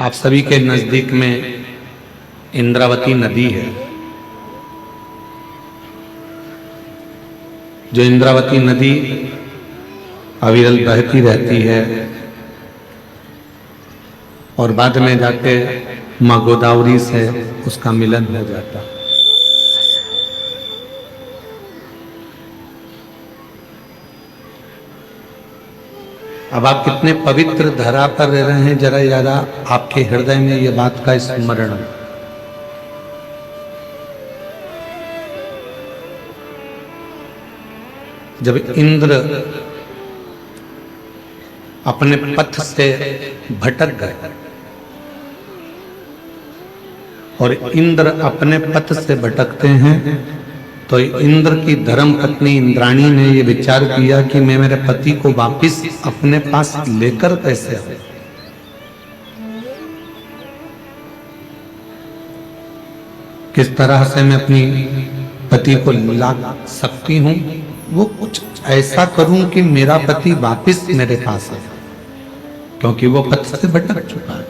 आप सभी के नजदीक में इंद्रावती नदी है। जो इंद्रावती नदी अविरल बहती रहती है और बाद में जाके माँ गोदावरी से उसका मिलन हो जाता है। अब आप कितने पवित्र धरा पर रह रहे हैं, जरा यारा आपके हृदय में ये बात का स्मरण। जब इंद्र अपने पथ से भटक गए और इंद्र अपने पथ से भटकते हैं तो इंद्र की धर्म पत्नी इंद्राणी ने यह विचार किया कि मैं मेरे पति को वापस अपने पास लेकर कैसे आऊं। किस तरह से मैं अपनी पति को ला सकती हूं, वो कुछ ऐसा करूं कि मेरा पति वापस मेरे पास आए, क्योंकि वो पथ से भटक चुका है,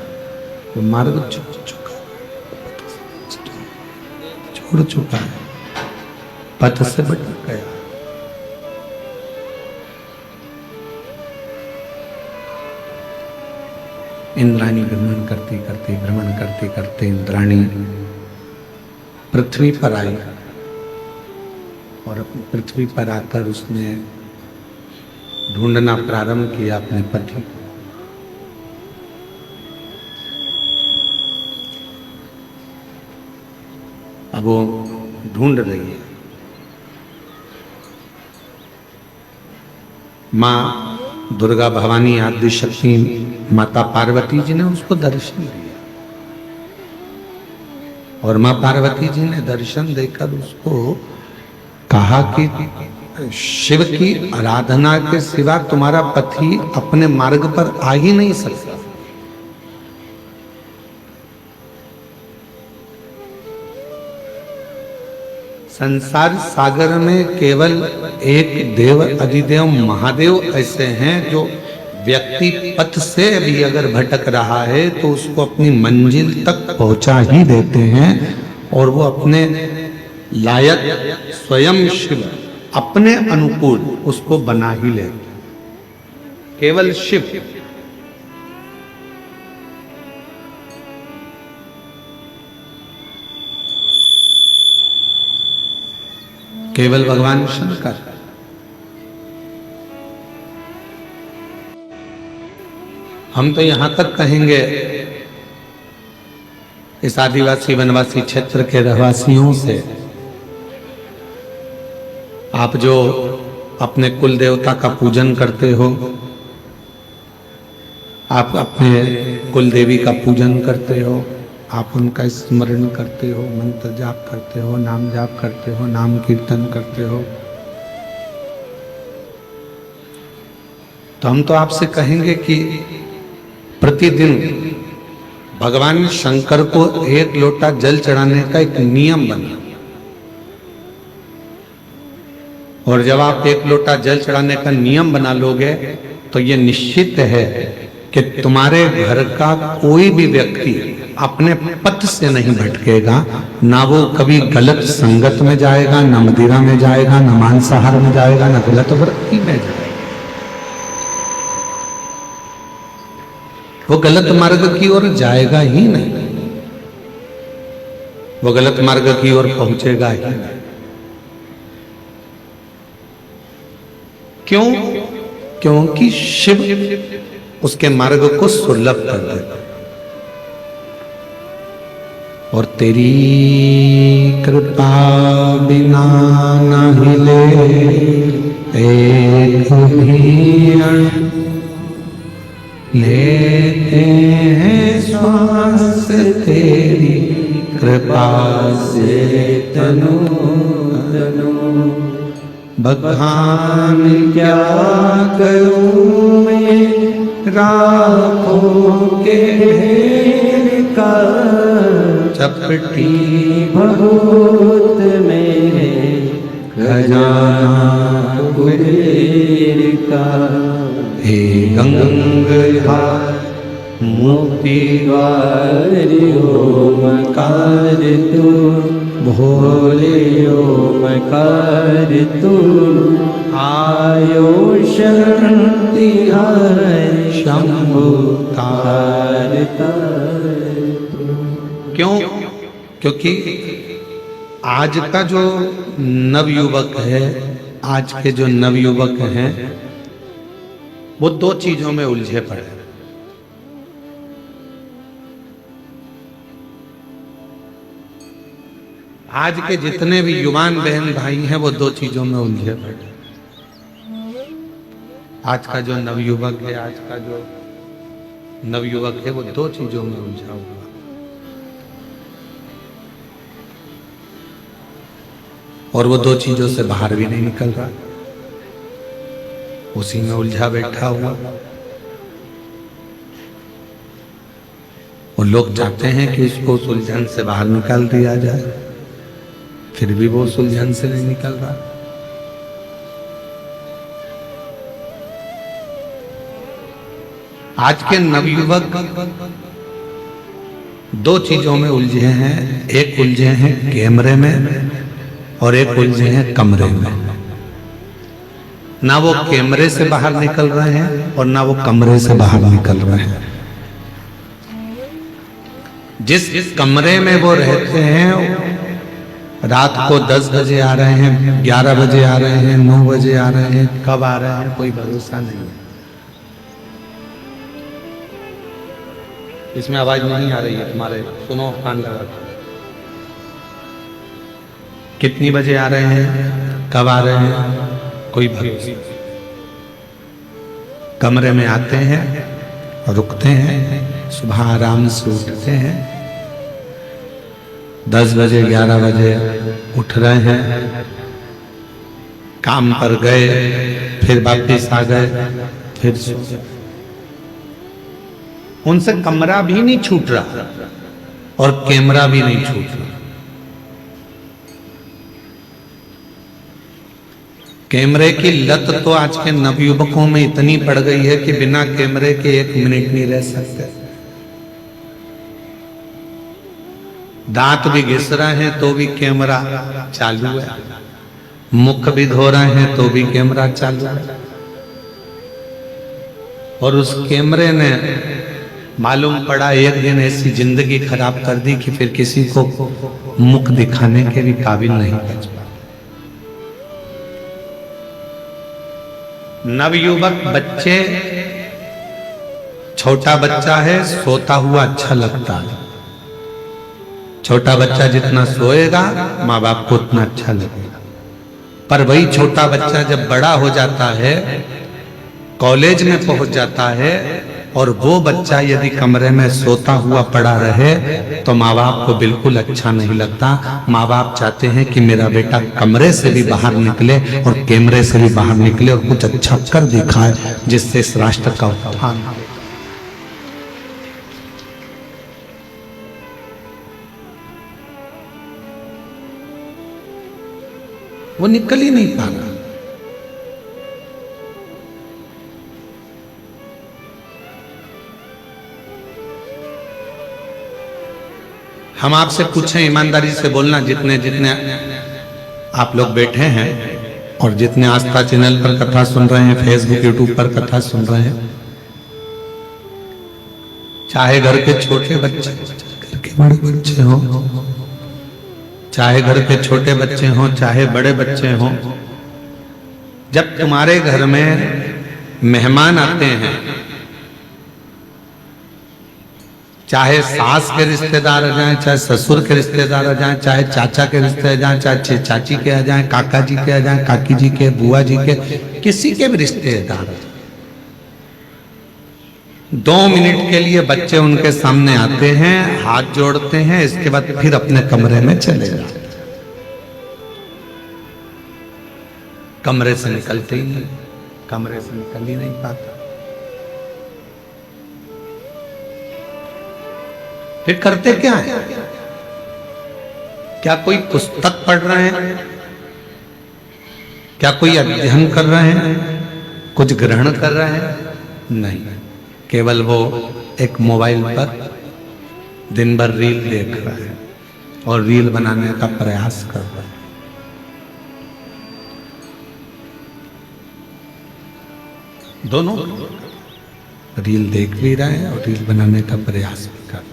वो मार्ग छोड़ चुका है, पथ से भटक गया। इंद्राणी भ्रमण करते करते इंद्राणी पृथ्वी पर आई और अपनी पृथ्वी पर आकर उसने ढूंढना प्रारंभ किया अपने पति को। अब वो ढूंढ रही है। माँ दुर्गा भवानी आदि शक्ति माता पार्वती जी ने उसको दर्शन दिया और माँ पार्वती जी ने दर्शन देकर उसको कहा कि शिव की आराधना के सिवा तुम्हारा पति अपने मार्ग पर आ ही नहीं सकता। संसार सागर में केवल एक देव अधिदेव महादेव ऐसे हैं जो व्यक्ति पथ से भी अगर भटक रहा है तो उसको अपनी मंजिल तक पहुंचा ही देते हैं और वो अपने लायक स्वयं शिव अपने अनुकूल उसको बना ही लेते। केवल शिव केवल भगवान शंकर। हम तो यहां तक कहेंगे इस आदिवासी वनवासी क्षेत्र के रहवासियों से, आप जो अपने कुल देवता का पूजन करते हो, आप अपने कुल देवी का पूजन करते हो, आप उनका स्मरण करते हो, मंत्र जाप करते हो, नाम जाप करते हो, नाम कीर्तन करते हो, तो हम तो आपसे कहेंगे कि प्रतिदिन भगवान शंकर को एक लोटा जल चढ़ाने का एक नियम बना, और जब आप एक लोटा जल चढ़ाने का नियम बना लोगे तो ये निश्चित है कि तुम्हारे घर का कोई भी व्यक्ति अपने पथ से नहीं भटकेगा। ना वो कभी गलत संगत में जाएगा, ना मदिरा में जाएगा, ना मांसाहार में जाएगा, ना गलत वृत्ति में जाएगा। वो गलत मार्ग की ओर जाएगा ही नहीं, वो गलत मार्ग की ओर पहुंचेगा ही नहीं। क्यों? क्योंकि शिव उसके मार्ग को सुलभ कर देता। और तेरी कृपा बिना न हिले एक भी अण, लेते हैं श्वास तेरी कृपा से तनु तनु। बखान क्या करूं मैं राखों के ढेर का, चपटी बहुत मेरे खजाना कुबेर का। हे गंगधार मुक्ति द्वार ओमकार तू, भोले ओमकार तू, आयो शरण तिहार शंभु तार तार। क्यों? क्योंकि आज का जो नवयुवक है, आज के जो नवयुवक हैं, वो दो चीजों में उलझे पड़े। आज के जितने भी युवान बहन भाई हैं वो दो चीजों में उलझे पड़े। आज का जो नवयुवक है, आज का जो नवयुवक है वो दो चीजों में उलझा हुआ। और वो दो चीजों से बाहर भी नहीं निकल रहा, उसी में उलझा बैठा हुआ। और लोग चाहते हैं कि उसको उस उलझन से बाहर निकाल दिया जाए, फिर भी वो उस उलझन से नहीं निकल रहा। आज के नवयुवक दो चीजों में उलझे हैं। एक उलझे हैं कैमरे में और एक उलझे हैं कमरे में। ना वो कैमरे से बाहर निकल रहे हैं और ना वो कमरे से बाहर निकल रहे हैं। जिस कमरे में वो रहते हैं, रात को 10 बजे आ रहे हैं, 11 बजे आ रहे हैं, 9 बजे आ रहे हैं, कब आ रहे हैं कोई भरोसा नहीं है। इसमें आवाज नहीं आ रही है तुम्हारे, सुनो कान लगा। कितनी बजे आ रहे हैं, कब आ रहे हैं, कोई भरोसा। कमरे में आते हैं, रुकते हैं, सुबह आराम से उठते हैं, 10 बजे 11 बजे उठ रहे हैं, काम पर गए, फिर वापिस आ गए, फिर उनसे कमरा भी नहीं छूट रहा और कैमरा भी नहीं छूट रहा। कैमरे की लत तो आज के नवयुवकों में इतनी पड़ गई है कि बिना कैमरे के 1 मिनट नहीं रह सकते। दांत भी घिस रहे हैं तो भी कैमरा चालू है, मुख भी धो रहे हैं तो भी कैमरा चालू है। और उस कैमरे ने मालूम पड़ा एक दिन ऐसी जिंदगी खराब कर दी कि फिर किसी को मुख दिखाने के भी काबिल नहीं बच पा। नवयुवक बच्चे, छोटा बच्चा है, सोता हुआ अच्छा लगता है। छोटा बच्चा जितना सोएगा माँ बाप को उतना अच्छा लगेगा। पर वही छोटा बच्चा जब बड़ा हो जाता है, कॉलेज में पहुंच जाता है, और वो बच्चा यदि कमरे में सोता हुआ पड़ा रहे तो माँ बाप को बिल्कुल अच्छा नहीं लगता। माँ बाप चाहते हैं कि मेरा बेटा कमरे से भी बाहर निकले और कैमरे से भी बाहर निकले और कुछ अच्छा कर दिखाए, जिससे इस राष्ट्र का उत्थान हो। वो निकल ही नहीं पा रहा। हम आपसे पूछें, ईमानदारी से बोलना, जितने जितने आप लोग बैठे हैं और जितने आस्था चैनल पर कथा सुन रहे हैं, फेसबुक यूट्यूब पर कथा सुन रहे हैं, चाहे घर के छोटे बच्चे, घर के बड़े बच्चे हो, चाहे घर के छोटे बच्चे हों, चाहे बड़े बच्चे हों, जब तुम्हारे घर में मेहमान आते हैं, चाहे सास के रिश्तेदार आ जाएं, चाहे ससुर के रिश्तेदार आ जाएं, चाहे चाचा के रिश्तेदार आ जाएं, चाहे चाची के आ जाएं, काका जी के आ जाएं, काकी जी के, बुआ जी के, किसी के भी रिश्तेदार, 2 मिनट के लिए बच्चे उनके सामने आते हैं, हाथ जोड़ते हैं, इसके बाद फिर अपने कमरे में चले जाते हैं। कमरे से निकलते ही नहीं, कमरे से निकल ही नहीं पाता। फिर करते क्या है? क्या कोई पुस्तक पढ़ रहे हैं? क्या कोई अध्ययन कर रहे हैं? कुछ ग्रहण कर रहे हैं? नहीं, केवल वो एक मोबाइल पर दिन भर रील देख रहा है और रील बनाने का प्रयास कर रहा है। दोनों रील देख भी रहा है और रील बनाने का प्रयास भी कर रहा है।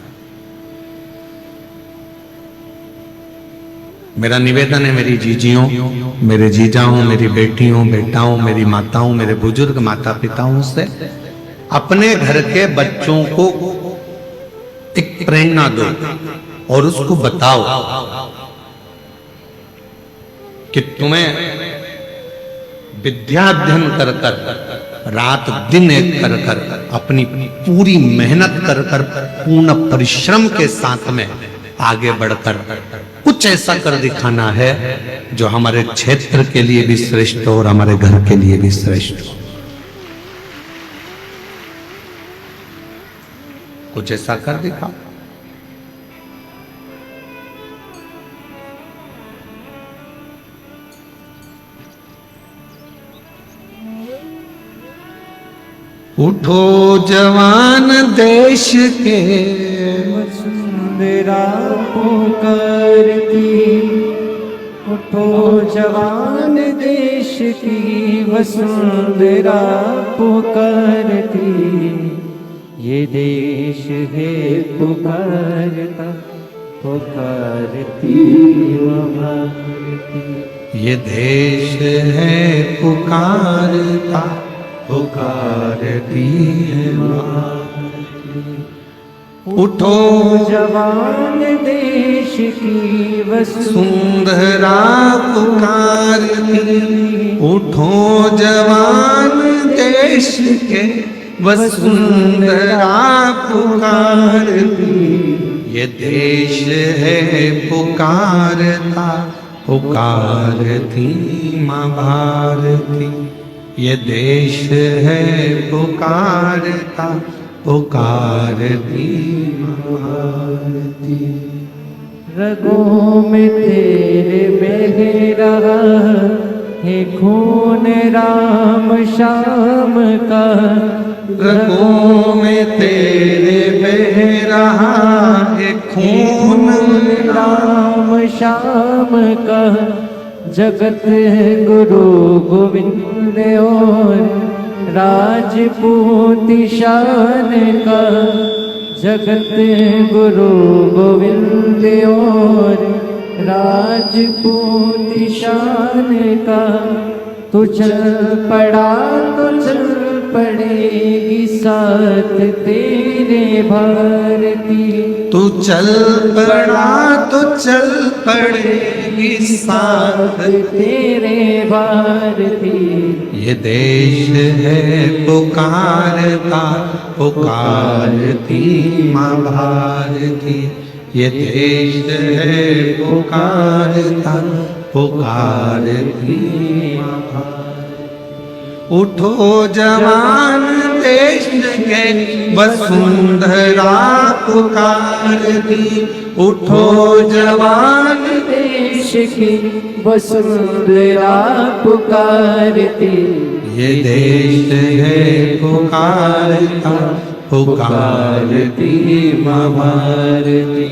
मेरा निवेदन है मेरी जीजियों, मेरे जीजाओं, मेरी बेटियों, बेटाओं, मेरी माताओं, मेरे बुजुर्ग माता पिताओं से अपने घर के बच्चों को एक प्रेरणा दो और उसको बताओ कि तुम्हें विद्या अध्ययन कर कर रात दिन एक कर कर अपनी पूरी मेहनत कर कर पूर्ण परिश्रम के साथ में आगे बढ़कर कुछ ऐसा कर दिखाना है जो हमारे क्षेत्र के लिए भी श्रेष्ठ हो और हमारे घर के लिए भी श्रेष्ठ हो। कुछ ऐसा कर दिखाओ। उठो जवान देश के वसुंधरा पुकारती, उठो जवान देश की वसुंधरा पुकारती, ये देश है पुकारता पुकारती भारती, ये देश है पुकारता पुकारती है भारती। उठो जवान देश की वसुंधरा पुकारती, उठो जवान देश के वसुंधरा पुकारती, ये देश है पुकारता पुकारती माँ भारती, ये देश है पुकारता पुकारती माँ भारती। रगों में तेरे बह रहा है खून राम श्याम का, रगों में तेरे बह रहा है खून राम श्याम का, जगत गुरु गोविंद और राजपूत शान का, जगत गुरु गोविंद और राजपूत शान का, तू चल पड़ा तो चल पड़ेगी साथ तेरे भारती, तू चल पड़ा तो चल पड़ेगी साथ तेरे भारती, ये देश है पुकारता पुकारती माँ भारती, ये देश है पुकारता पुकारती माँ भारती। उठो जवान देश के वसुंधरा पुकारती, उठो जवान देश की वसुंधरा पुकारती, ये देश है पुकारता पुकारती माँ भारती,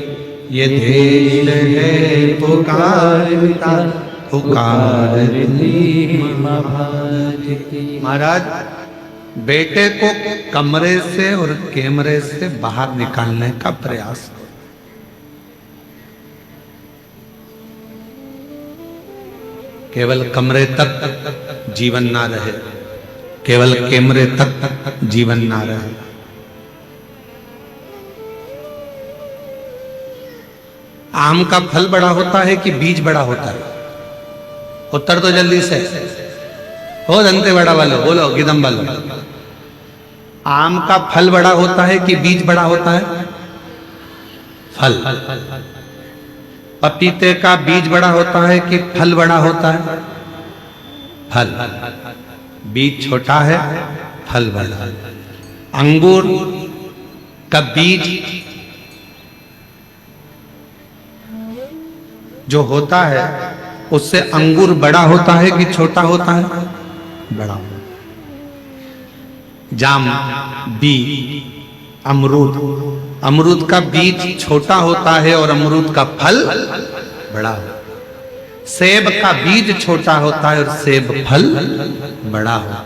ये देश है पुकारता पुकारती माँ भारती। महाराज, बेटे को कमरे से और कैमरे से बाहर निकालने का प्रयास करो। केवल कमरे तक जीवन ना रहे, केवल कैमरे तक जीवन ना रहे। आम का फल बड़ा होता है कि बीज बड़ा होता है? उत्तर तो जल्दी से हो, दंते बड़ा वालों बोलो, गिदम वालों। आम का फल बड़ा होता है कि बीज बड़ा होता है? फल। पपीते का बीज बड़ा होता है कि फल बड़ा होता है? फल। बीज छोटा है, फल बड़ा है। अंगूर का बीज जो होता है उससे अंगूर बड़ा होता है कि छोटा होता है? बड़ा। जाम बी अमरूद, अमरूद का बीज छोटा होता है और अमरूद का फल बड़ा होता है। सेब का बीज छोटा होता है और सेब फल बड़ा होता है।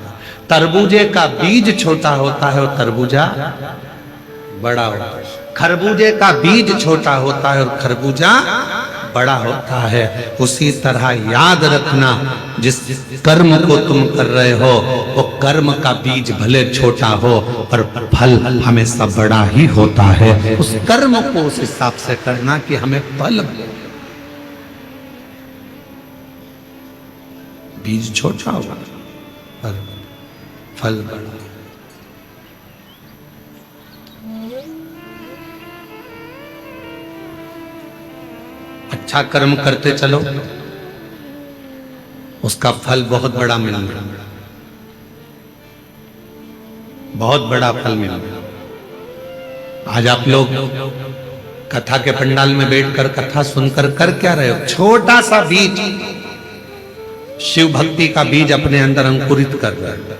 तरबूजे का बीज छोटा होता है और तरबूजा बड़ा होता है। खरबूजे का बीज छोटा होता है और खरबूजा बड़ा होता है। उसी तरह याद रखना, जिस कर्म को तुम कर रहे हो वो कर्म का बीज भले छोटा हो पर फल हमेशा बड़ा ही होता है। उस कर्म को उस हिसाब से करना कि हमें फल मिले। बीज छोटा होगा पर फल बड़ा। अच्छा कर्म करते चलो, उसका फल बहुत बड़ा मिलेगा, बहुत बड़ा फल मिलेगा। आज आप लोग कथा के पंडाल में बैठकर कथा सुनकर कर क्या रहे हो? छोटा सा बीज, शिव भक्ति का बीज अपने अंदर अंकुरित कर रहे हैं।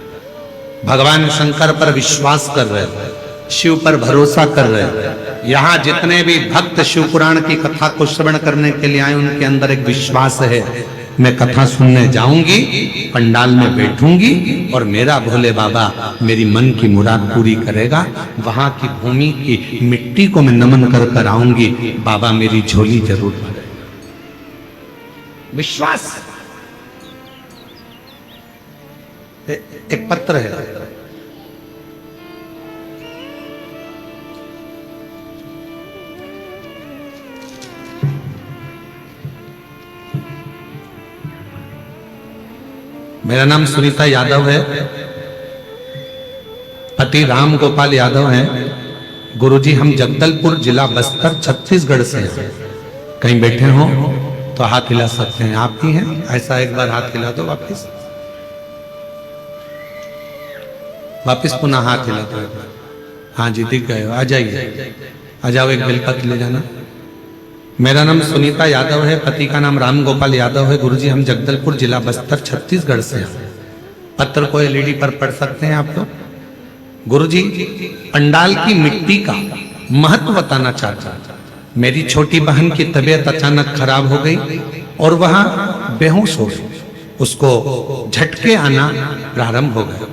भगवान शंकर पर विश्वास कर रहे हैं, शिव पर भरोसा कर रहे हैं। यहाँ जितने भी भक्त शिव पुराण की कथा को श्रवण करने के लिए आए, उनके अंदर एक विश्वास है, मैं कथा सुनने जाऊंगी, पंडाल में बैठूंगी और मेरा भोले बाबा मेरी मन की मुराद पूरी करेगा। वहां की भूमि की मिट्टी को मैं नमन कर कर आऊंगी, बाबा मेरी झोली जरूर भरेगा। विश्वास। एक पत्र है, मेरा नाम सुनीता यादव है, पति राम गोपाल यादव हैं। गुरुजी हम जगदलपुर जिला बस्तर छत्तीसगढ़ से हैं। कहीं बैठे हो तो हाथ हिला सकते हैं, आप ही हैं? ऐसा एक बार हाथ हिला दो, वापिस वापिस पुनः हाथ हिला दो। हाँ जी दिख गए हो, आ जाइए, आ जाओ, एक बेलपत्र ले जाना। मेरा नाम सुनीता यादव है, पति का नाम राम गोपाल यादव है। गुरुजी हम जगदलपुर जिला बस्तर छत्तीसगढ़ से हैं। पत्र को एलईडी पर पढ़ सकते हैं आप लोग। गुरुजी पंडाल की मिट्टी का महत्व बताना चाहता हूं। मेरी छोटी बहन की तबीयत अचानक खराब हो गई और वह बेहोश हो गई। उसको झटके आना प्रारंभ हो गए।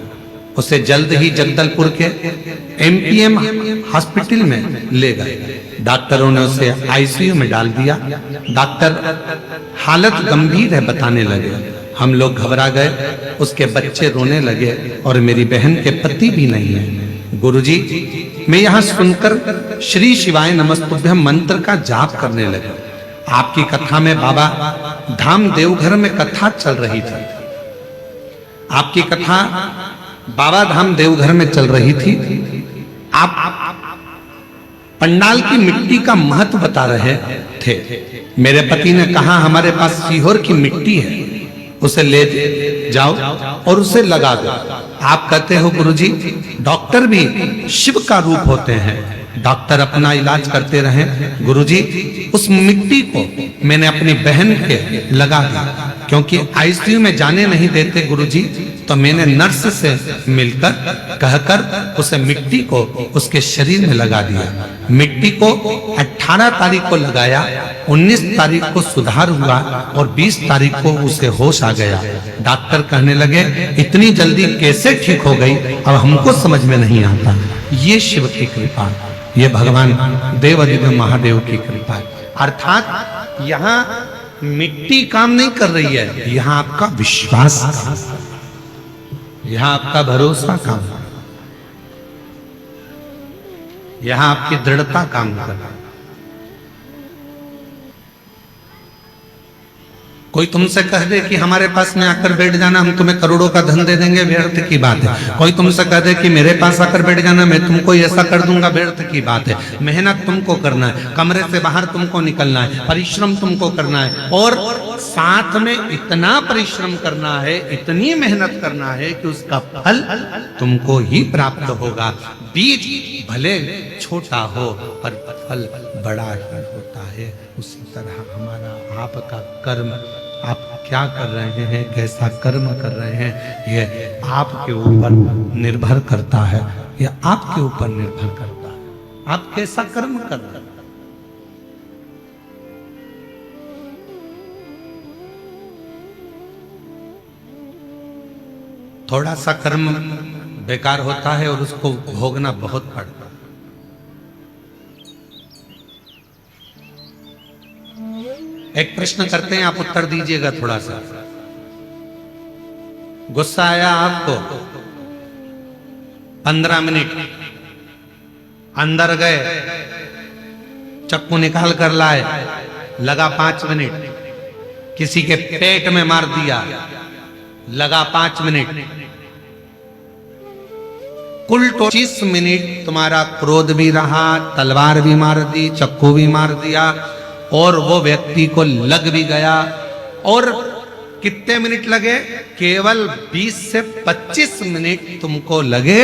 उसे जल्द ही जगदलपुर के एमपीएम हॉस्पिटल में ले गए। डॉक्टरों ने उसे आईसीयू में डाल दिया। डॉक्टर हालत गंभीर है बताने लगे। हम लोग घबरा गए, उसके बच्चे रोने लगे और मेरी बहन के पति भी नहीं है। गुरुजी मैं यहाँ सुनकर श्री शिवाय नमस्तुभ्यम मंत्र का जाप करने लगे। आपकी कथा में बाबा धाम देवघर में कथा चल रही थी। आपकी कथा बाबा धाम देवघर में चल रही थी। आप पंडाल की मिट्टी का महत्व बता रहे थे। मेरे पति ने कहा हमारे पास सीहोर की मिट्टी है, उसे ले जाओ और उसे लगा दो। आप कहते हो गुरुजी डॉक्टर भी शिव का रूप होते हैं। डॉक्टर अपना इलाज करते रहे। गुरुजी उस मिट्टी को मैंने अपनी बहन के लगा दिया, क्योंकि आईसीयू में जाने नहीं देते गुरुजी, तो मैंने नर्स से मिलकर कहकर उसे मिट्टी को उसके शरीर में लगा दिया। मिट्टी को 18 तारीख को लगाया, 19 तारीख को सुधार हुआ और 20 तारीख को उसे होश आ गया। डॉक्टर कहने लगे इतनी जल्दी कैसे ठीक हो गई, अब हमको समझ में नहीं आता। ये शिव की कृपा, ये भगवान देवाधिदेव महादेव की कृपा है। अर्थात यहाँ मिट्टी काम नहीं कर रही है, यहाँ आपका विश्वास काम, यहाँ आपका भरोसा काम, यहाँ आपकी दृढ़ता काम कर रहा है। कोई तुमसे कह दे कि हमारे पास में आकर बैठ जाना, हम तुम्हें करोड़ों का धन दे देंगे, व्यर्थ की बात है। कोई तुमसे कह दे कि मेरे पास आकर बैठ जाना, मैं तुमको ऐसा कर दूंगा, व्यर्थ की बात है। मेहनत तुमको करना है, कमरे से बाहर तुमको निकलना है, परिश्रम तुमको करना है और साथ में इतना परिश्रम करना है, इतनी मेहनत करना है कि उसका फल तुमको ही प्राप्त होगा। बीज भले छोटा हो पर फल बड़ा ही होता है। उसी तरह हमारा आपका कर्म, आप क्या कर रहे हैं, कैसा कर्म कर रहे हैं, यह आपके ऊपर निर्भर करता है, यह आपके ऊपर निर्भर करता है। आप कैसा कर्म कर रहे हैं? थोड़ा सा कर्म बेकार होता है और उसको भोगना बहुत पड़ता है। एक प्रश्न करते हैं, आप उत्तर दीजिएगा थोड़ा सा। गुस्सा आया आपको, 15 मिनट अंदर गए, चक्कू निकाल कर लाए, लगा 5 मिनट, किसी के पेट में मार दिया, लगा 5 मिनट, कुल 25 मिनट तुम्हारा क्रोध भी रहा, तलवार भी मार दी, चक्कू भी मार दिया और वो व्यक्ति को लग भी गया। और कितने मिनट लगे? केवल 20 से 25 मिनट तुमको लगे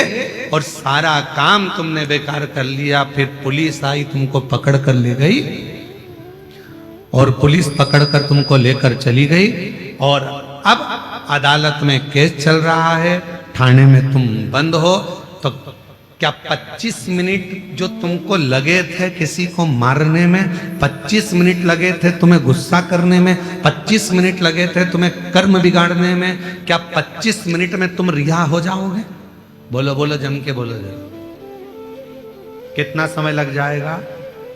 और सारा काम तुमने बेकार कर लिया। फिर पुलिस आई, तुमको पकड़ कर ले गई और पुलिस पकड़कर तुमको लेकर चली गई और अब अदालत में केस चल रहा है, थाने में तुम बंद हो। तो क्या 25 मिनट जो तुमको लगे थे किसी को मारने में, 25 मिनट लगे थे तुम्हें गुस्सा करने में, 25 मिनट लगे थे तुम्हें कर्म बिगाड़ने में, क्या 25 मिनट में तुम रिहा हो जाओगे? बोलो बोलो, जम के बोलो जरा। कितना समय लग जाएगा?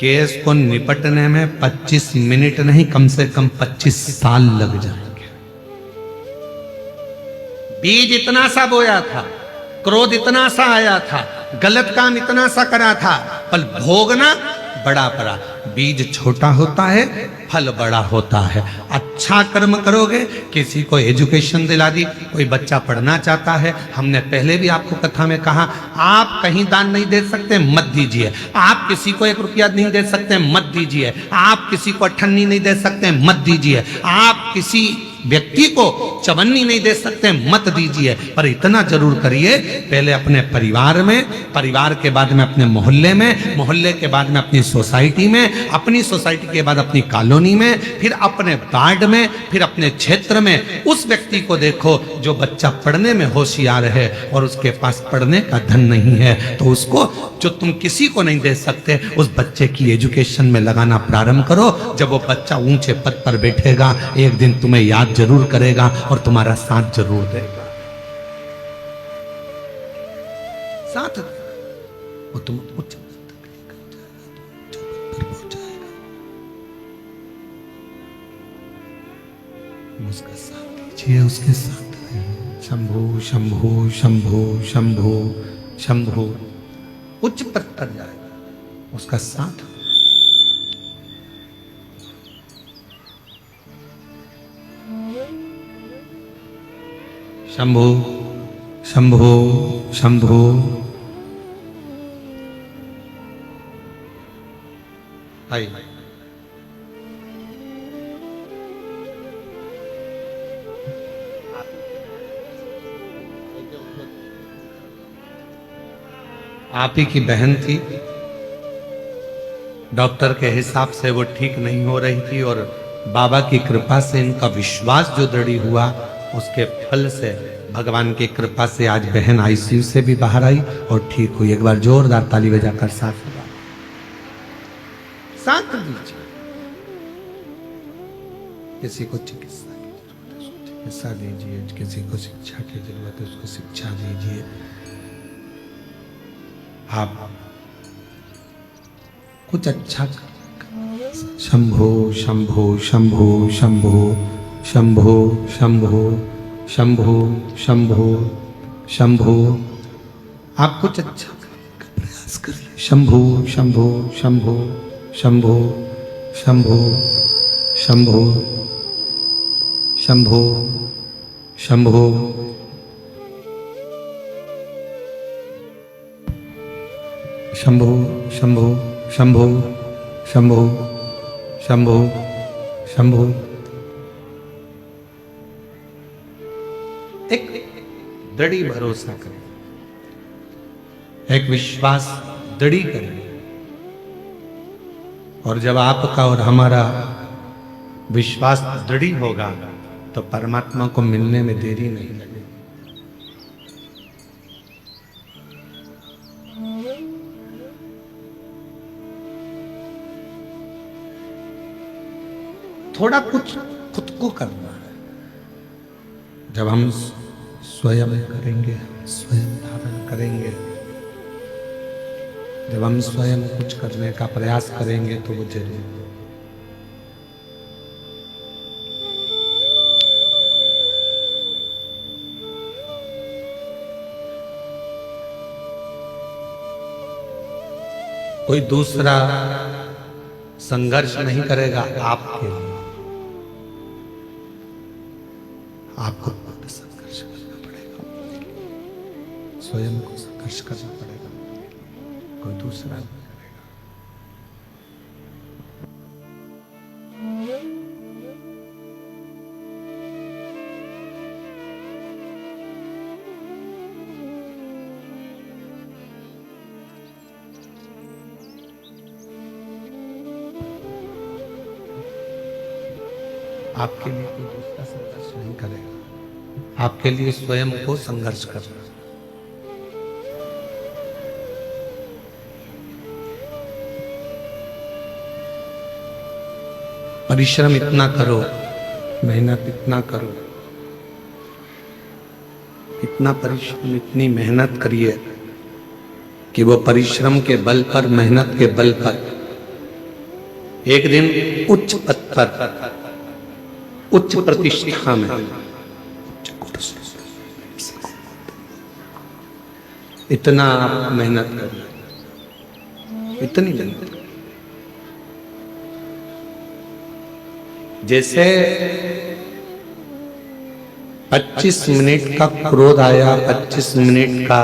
केस को निपटने में 25 मिनट नहीं, कम से कम 25 साल लग जाएंगे। बीज इतना सा बोया था, क्रोध इतना सा आया था, गलत काम इतना सा करा था, पर भोगना बड़ा पड़ा। बीज छोटा होता है, फल बड़ा होता है। अच्छा कर्म करोगे, किसी को एजुकेशन दिला दी, कोई बच्चा पढ़ना चाहता है, हमने पहले भी आपको कथा में कहा, आप कहीं दान नहीं दे सकते, मत दीजिए। आप किसी को 1 रुपया नहीं दे सकते, मत दीजिए। आप किसी को 98 नहीं दे सकते, मत दीजिए। आप किसी व्यक्ति को 54 नहीं दे सकते, मत दीजिए। पर इतना जरूर करिए, पहले अपने परिवार में, परिवार के बाद में अपने मोहल्ले में, मोहल्ले के बाद में अपनी सोसाइटी में, अपनी सोसाइटी के बाद अपनी कॉलोनी में, फिर अपने वार्ड में, फिर अपने क्षेत्र में। उस व्यक्ति को देखो जो बच्चा पढ़ने में होशियार है और उसके पास पढ़ने का धन नहीं है, तो उसको जो तुम किसी को नहीं दे सकते, उस बच्चे की एजुकेशन में लगाना प्रारंभ करो। जब वो बच्चा ऊंचे पद पर बैठेगा, एक दिन तुम्हें याद जरूर करेगा और तुम्हारा साथ जरूर देगा। साथ वो तुम उच्च उसका साथ दीजिए, उसके साथ रहिए। शंभो शंभो शंभो शंभो शंभो, उच्च पद पर जाएगा, उसका साथ। शंभो शंभो शंभो, आई आप ही की बहन थी, डॉक्टर के हिसाब से वो ठीक नहीं हो रही थी और बाबा की कृपा से इनका विश्वास जो दृढ़ हुआ, उसके फल से, भगवान की कृपा से आज बहन आईसीयू से भी बाहर आई और ठीक हुई। एक बार जोरदार ताली बजाकर साथ दीजिए। किसी को चिकित्सा की जरूरत है उसको चिकित्सा दीजिए, किसी को शिक्षा की जरूरत है उसको शिक्षा दीजिए। आप कुछ अच्छा शंभो शंभो शंभो शंभो शंभो शंभो शंभो शंभो शंभो, आप कुछ अच्छा प्रयास करिए। शंभो शंभो शंभो शंभो शंभो शंभो शंभो शंभो, शंभो शंभो शंभो शंभो शंभो शंभो। एक दृढ़ भरोसा करें, एक विश्वास दृढ़ करें, और जब आपका और हमारा विश्वास दृढ़ होगा तो परमात्मा को मिलने में देरी नहीं लगेगी। थोड़ा कुछ खुद को करना है। जब हम स्वयं करेंगे, स्वयं धारण करेंगे, जब हम स्वयं कुछ करने का प्रयास करेंगे तो वो जरूर। कोई दूसरा संघर्ष नहीं करेगा आपके लिए, आपको संघर्ष करना पड़ेगा, स्वयं को संघर्ष करना पड़ेगा, कोई दूसरा नहीं करेगा। आपके लिए कोई दूसरा संघर्ष नहीं करेगा, आपके लिए स्वयं को संघर्ष करना। परिश्रम इतना करो, मेहनत इतना करो, इतना परिश्रम, इतनी मेहनत करिए कि वो परिश्रम के बल पर, मेहनत के बल पर एक दिन उच्च पद पर, उच्च प्रतिष्ठा में, इतना आप मेहनत करिए, इतनी मेहनत। जैसे 25 मिनट का क्रोध आया, 25 मिनट का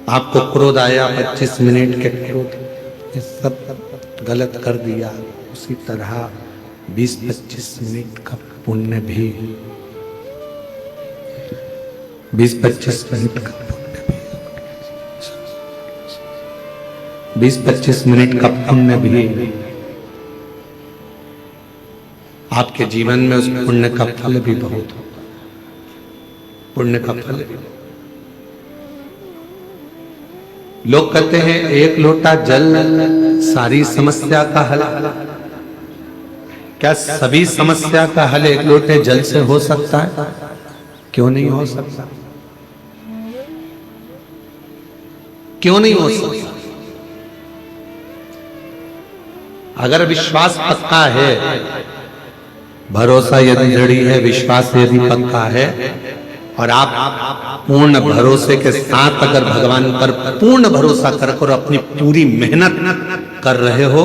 आपको क्रोध आया, 25 मिनट के क्रोध ये सब गलत कर दिया, उसी तरह 20-25 मिनट का पुण्य भी, 20-25 मिनट का पुण्य भी, 20-25 मिनट का पुण्य भी आपके जीवन में, उस पुण्य का फल भी बहुत होता, पुण्य का फल भी। लोग कहते हैं एक लोटा जल सारी समस्या का हल। क्या सभी समस्या का हल एक लोटे जल से हो सकता है? क्यों नहीं हो सकता? क्यों नहीं हो सकता? अगर विश्वास पक्का है, भरोसा यदि दृढ़ है, विश्वास यदि पक्का है, और आप पूर्ण भरोसे के साथ अगर भगवान पर पूर्ण भरोसा कर अपनी पूरी मेहनत कर रहे हो,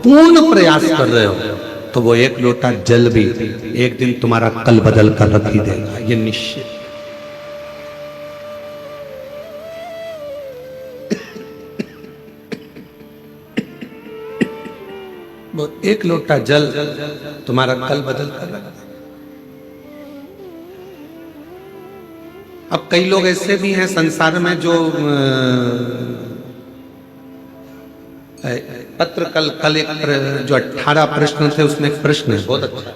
पूर्ण प्रयास कर रहे हो, तो वो एक लोटा जल भी एक दिन तुम्हारा कल बदल कर रख ही देगा, ये निश्चित। वो एक लोटा जल तुम्हारा कल बदल कर रख देगा। अब कई लोग ऐसे भी हैं संसार में जो पत्र कल एक जो 18 प्रश्न थे उसमें एक प्रश्न है बहुत अच्छा,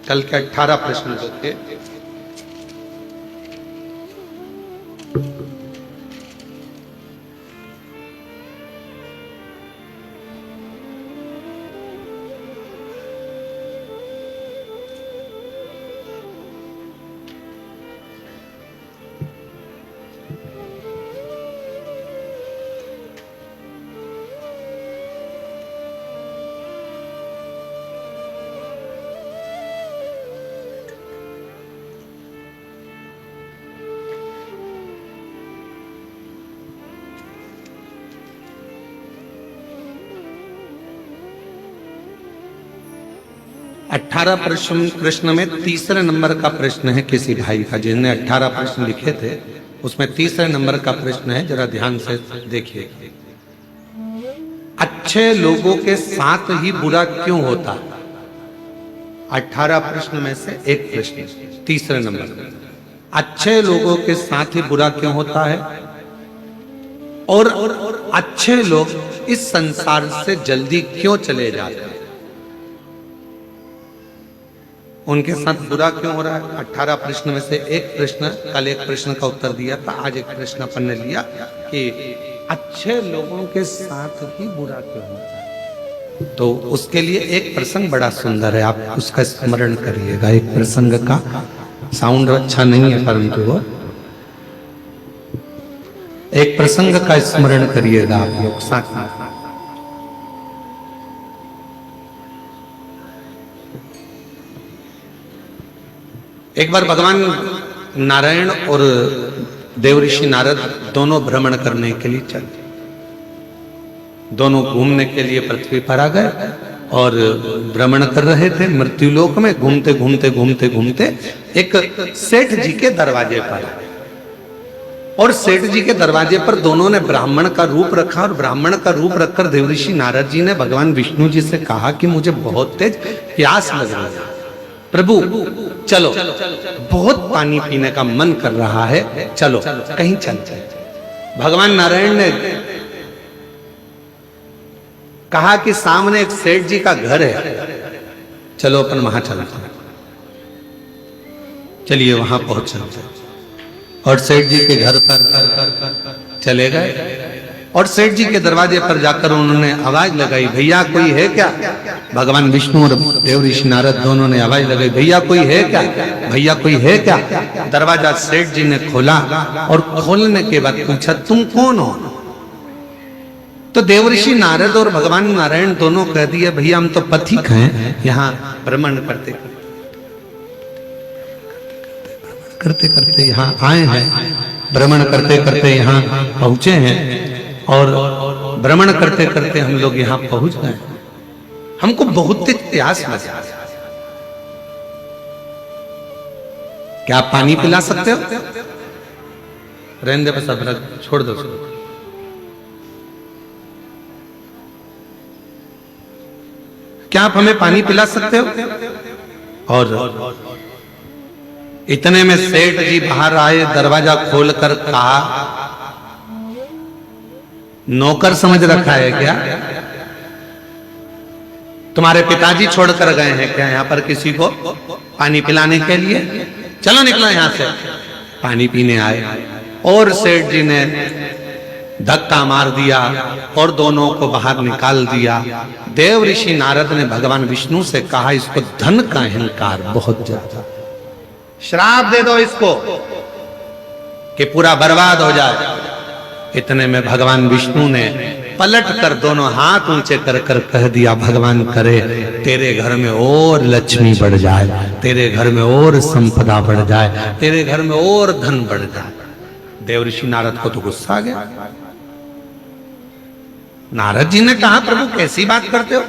कल के 18 प्रश्न जो थे, अठारह प्रश्न में तीसरे नंबर का प्रश्न है किसी भाई का, जिन्होंने 18 प्रश्न लिखे थे उसमें तीसरे नंबर का प्रश्न है, जरा ध्यान से देखिए। अच्छे लोगों के साथ ही बुरा क्यों होता है? 18 प्रश्न में से एक प्रश्न तीसरे नंबर, अच्छे लोगों के साथ ही बुरा क्यों होता है, और अच्छे लोग इस संसार से जल्दी क्यों चले जाते हैं, उनके साथ बुरा क्यों हो रहा है? 18 प्रश्न में से एक प्रश्न, कल एक प्रश्न का उत्तर दिया था, आज एक प्रश्न अपन ने लिया कि अच्छे लोगों के साथ ही बुरा क्यों होता है। तो उसके लिए एक प्रसंग बड़ा सुंदर है, आप उसका स्मरण करिएगा। एक प्रसंग का साउंड अच्छा नहीं है, परंतु वो एक प्रसंग का स्मरण करिएगा आप लोग साथ में। एक बार भगवान नारायण और देवऋषि नारद दोनों भ्रमण करने के लिए चले। दोनों घूमने के लिए पृथ्वी पर आ गए और भ्रमण कर रहे थे मृत्युलोक में। घूमते घूमते घूमते घूमते एक सेठ जी के दरवाजे पर, और सेठ जी के दरवाजे पर दोनों ने ब्राह्मण का रूप रखा, और ब्राह्मण का रूप रखकर देवऋषि नारद जी ने भगवान विष्णु जी से कहा कि मुझे बहुत तेज प्यास लग रही है, प्रभु चलो, बहुत पानी पीने का मन कर रहा है, चलो कहीं चलते। भगवान नारायण ने कहा कि सामने एक सेठ जी का घर है, चलो अपन वहां चलते हैं। चलिए वहां पहुंच चलते, और सेठ जी के घर पर चले गए, और सेठ जी के दरवाजे पर जाकर उन्होंने आवाज लगाई, भैया कोई है क्या? भगवान विष्णु और देवऋषि नारद दोनों ने आवाज लगाई, भैया कोई है क्या, भैया कोई है क्या? दरवाजा सेठ जी ने खोला, और खोलने के बाद पूछा तुम कौन हो? तो देवऋषि नारद और भगवान नारायण दोनों कह दिए, भैया हम तो पथिक हैं, यहाँ भ्रमण करते करते करते यहाँ आए हैं, भ्रमण करते करते यहाँ पहुंचे हैं, और भ्रमण करते करते हम लोग यहाँ पहुंच गए, हमको बहुत तेज प्यास लगा, क्या आप पानी पिला सकते हो? रहने दे बस, अब छोड़ दो। क्या आप हमें पानी पिला सकते हो? और इतने में सेठ जी बाहर आए, दरवाजा खोलकर कहा, नौकर समझ रखा है क्या? तुम्हारे पिताजी छोड़कर गए हैं क्या यहाँ पर किसी को पानी पिलाने के लिए? चलो निकलो यहाँ से। पानी पीने आए, और सेठ जी ने धक्का मार दिया और दोनों को बाहर निकाल दिया। देवऋषि नारद ने भगवान विष्णु से कहा, इसको धन का अहंकार बहुत ज्यादा, श्राप दे दो इसको कि पूरा बर्बाद हो जाए। इतने में भगवान विष्णु ने पलट कर दोनों हाथ ऊंचे कर कर कह दिया, भगवान करे तेरे घर में और लक्ष्मी बढ़ जाए, तेरे घर में और संपदा बढ़ जाए, तेरे घर में और धन बढ़ जाए। देवऋषि नारद को तो गुस्सा आ गया। नारद जी ने कहा, प्रभु कैसी बात करते हो,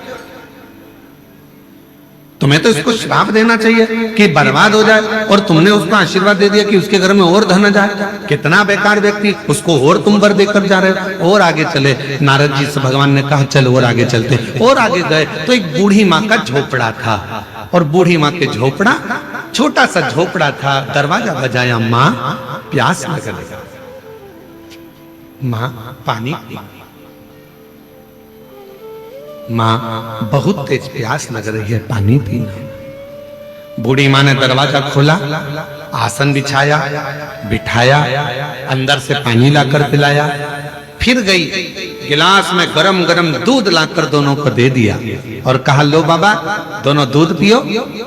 तुम्हें तो इसको श्राप देना चाहिए कि बर्बाद हो जाए, और तुमने उसको आशीर्वाद दे दिया कि उसके घर में और धन आ जाए। कितना बेकार व्यक्ति, उसको और तुम वर देकर जा रहे हो। और आगे चले, नारद जी से भगवान ने कहा चलो और आगे चलते। और आगे गए तो एक बूढ़ी माँ का झोपड़ा था, और बूढ़ी माँ के झोपड़ा, छोटा सा झोपड़ा था। दरवाजा बजाया, माँ प्यास लग गई, माँ पानी पी। माँ बहुत तेज प्यास लग रही है, पानी पीना। बूढ़ी माँ ने दरवाजा खोला, आसन बिछाया, बिठाया, अंदर से पानी लाकर पिलाया, फिर गई गिलास में गरम गरम दूध लाकर दोनों को दे दिया और कहा, लो बाबा दोनों दूध पियो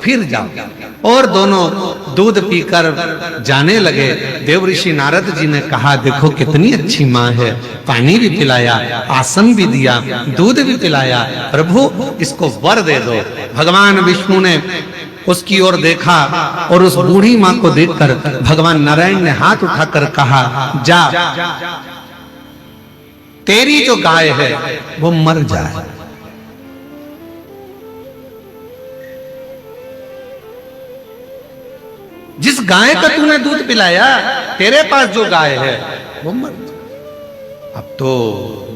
फिर जाओ। और दोनों दूध पीकर जाने लगे। देवऋषि नारद जी ने कहा, देखो कितनी अच्छी माँ है, पानी भी पिलाया, आसन भी दिया, दूध भी पिलाया, प्रभु इसको वर दे दो। भगवान विष्णु ने उसकी ओर देखा, और उस बूढ़ी माँ को देखकर भगवान नारायण ने हाथ उठाकर कहा, जा तेरी जो गाय है वो मर जाए। जिस गाय का तूने दूध पिलाया, तेरे पास जो गाय है वो मर जाए। अब तो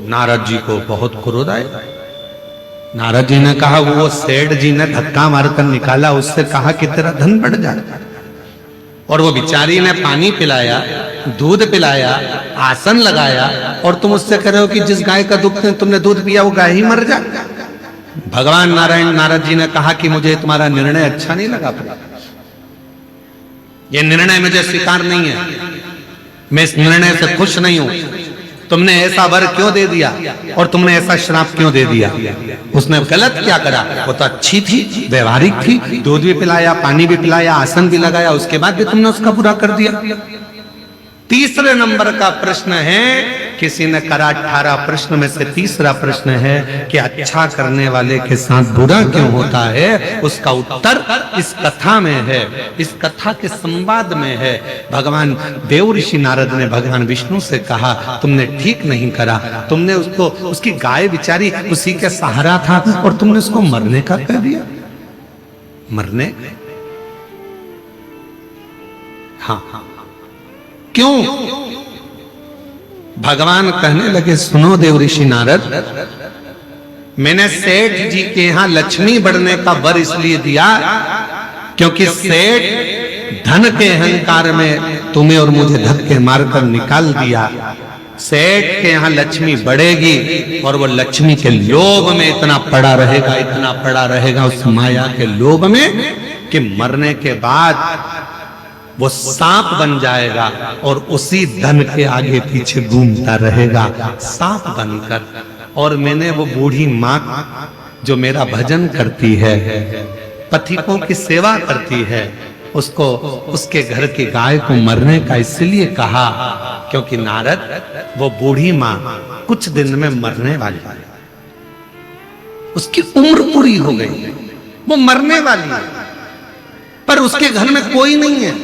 नारद जी को बहुत क्रोध आया। नारद जी ने कहा, वो सेठ जी ने धक्का मारकर निकाला, उससे कहा कि तेरा धन बढ़ जाए। और वो बिचारी ने पानी पिलाया, दूध पिलाया, आसन लगाया, और तुम उससे कह रहे हो कि जिस गाय का दूध तुमने दूध पिया वो गाय ही मर जाए। भगवान नारायण नारद जी ने कहा कि मुझे तुम्हारा निर्णय अच्छा नहीं लगा, ये निर्णय मुझे स्वीकार नहीं है, मैं इस निर्णय से खुश नहीं हूं। तुमने ऐसा वर क्यों दे दिया और तुमने ऐसा श्राप क्यों दे दिया? उसने गलत क्या करा? वो तो अच्छी थी, व्यवहारिक थी, दूध भी पिलाया, पानी भी पिलाया, आसन भी लगाया, उसके बाद भी तुमने उसका बुरा कर दिया। तीसरे नंबर का प्रश्न है, किसी ने करा 18 प्रश्न में से तीसरा प्रश्न है कि अच्छा करने वाले के साथ बुरा क्यों होता है? उसका उत्तर इस कथा में है, इस कथा के संवाद में है। भगवान देव ऋषि नारद ने भगवान विष्णु से कहा, तुमने ठीक नहीं करा, तुमने उसको, उसकी गाय बेचारी उसी के सहारा था और तुमने उसको मरने का कह दिया। मरने? हाँ, क्यों? भगवान कहने लगे, सुनो देव ऋषि नारद, मैंने सेठ जी के यहां लक्ष्मी बढ़ने का वर इसलिए दिया क्योंकि सेठ धन के अहंकार में तुम्हें और मुझे धक्के मारकर निकाल दिया। सेठ के यहां लक्ष्मी बढ़ेगी और वो लक्ष्मी के लोभ में इतना पड़ा रहेगा, इतना पड़ा रहेगा उस माया के लोभ में कि मरने के बाद वो सांप बन जाएगा और उसी धन के आगे पीछे घूमता रहेगा सांप बनकर। और मैंने वो बूढ़ी माँ जो मेरा भजन करती है, पथिकों की सेवा करती है, उसको, उसके घर की गाय को मरने का इसलिए कहा क्योंकि नारद, वो बूढ़ी माँ कुछ दिन में मरने वाली है, उसकी उम्र पूरी हो गई, वो मरने वाली है, पर उसके घर में कोई नहीं है।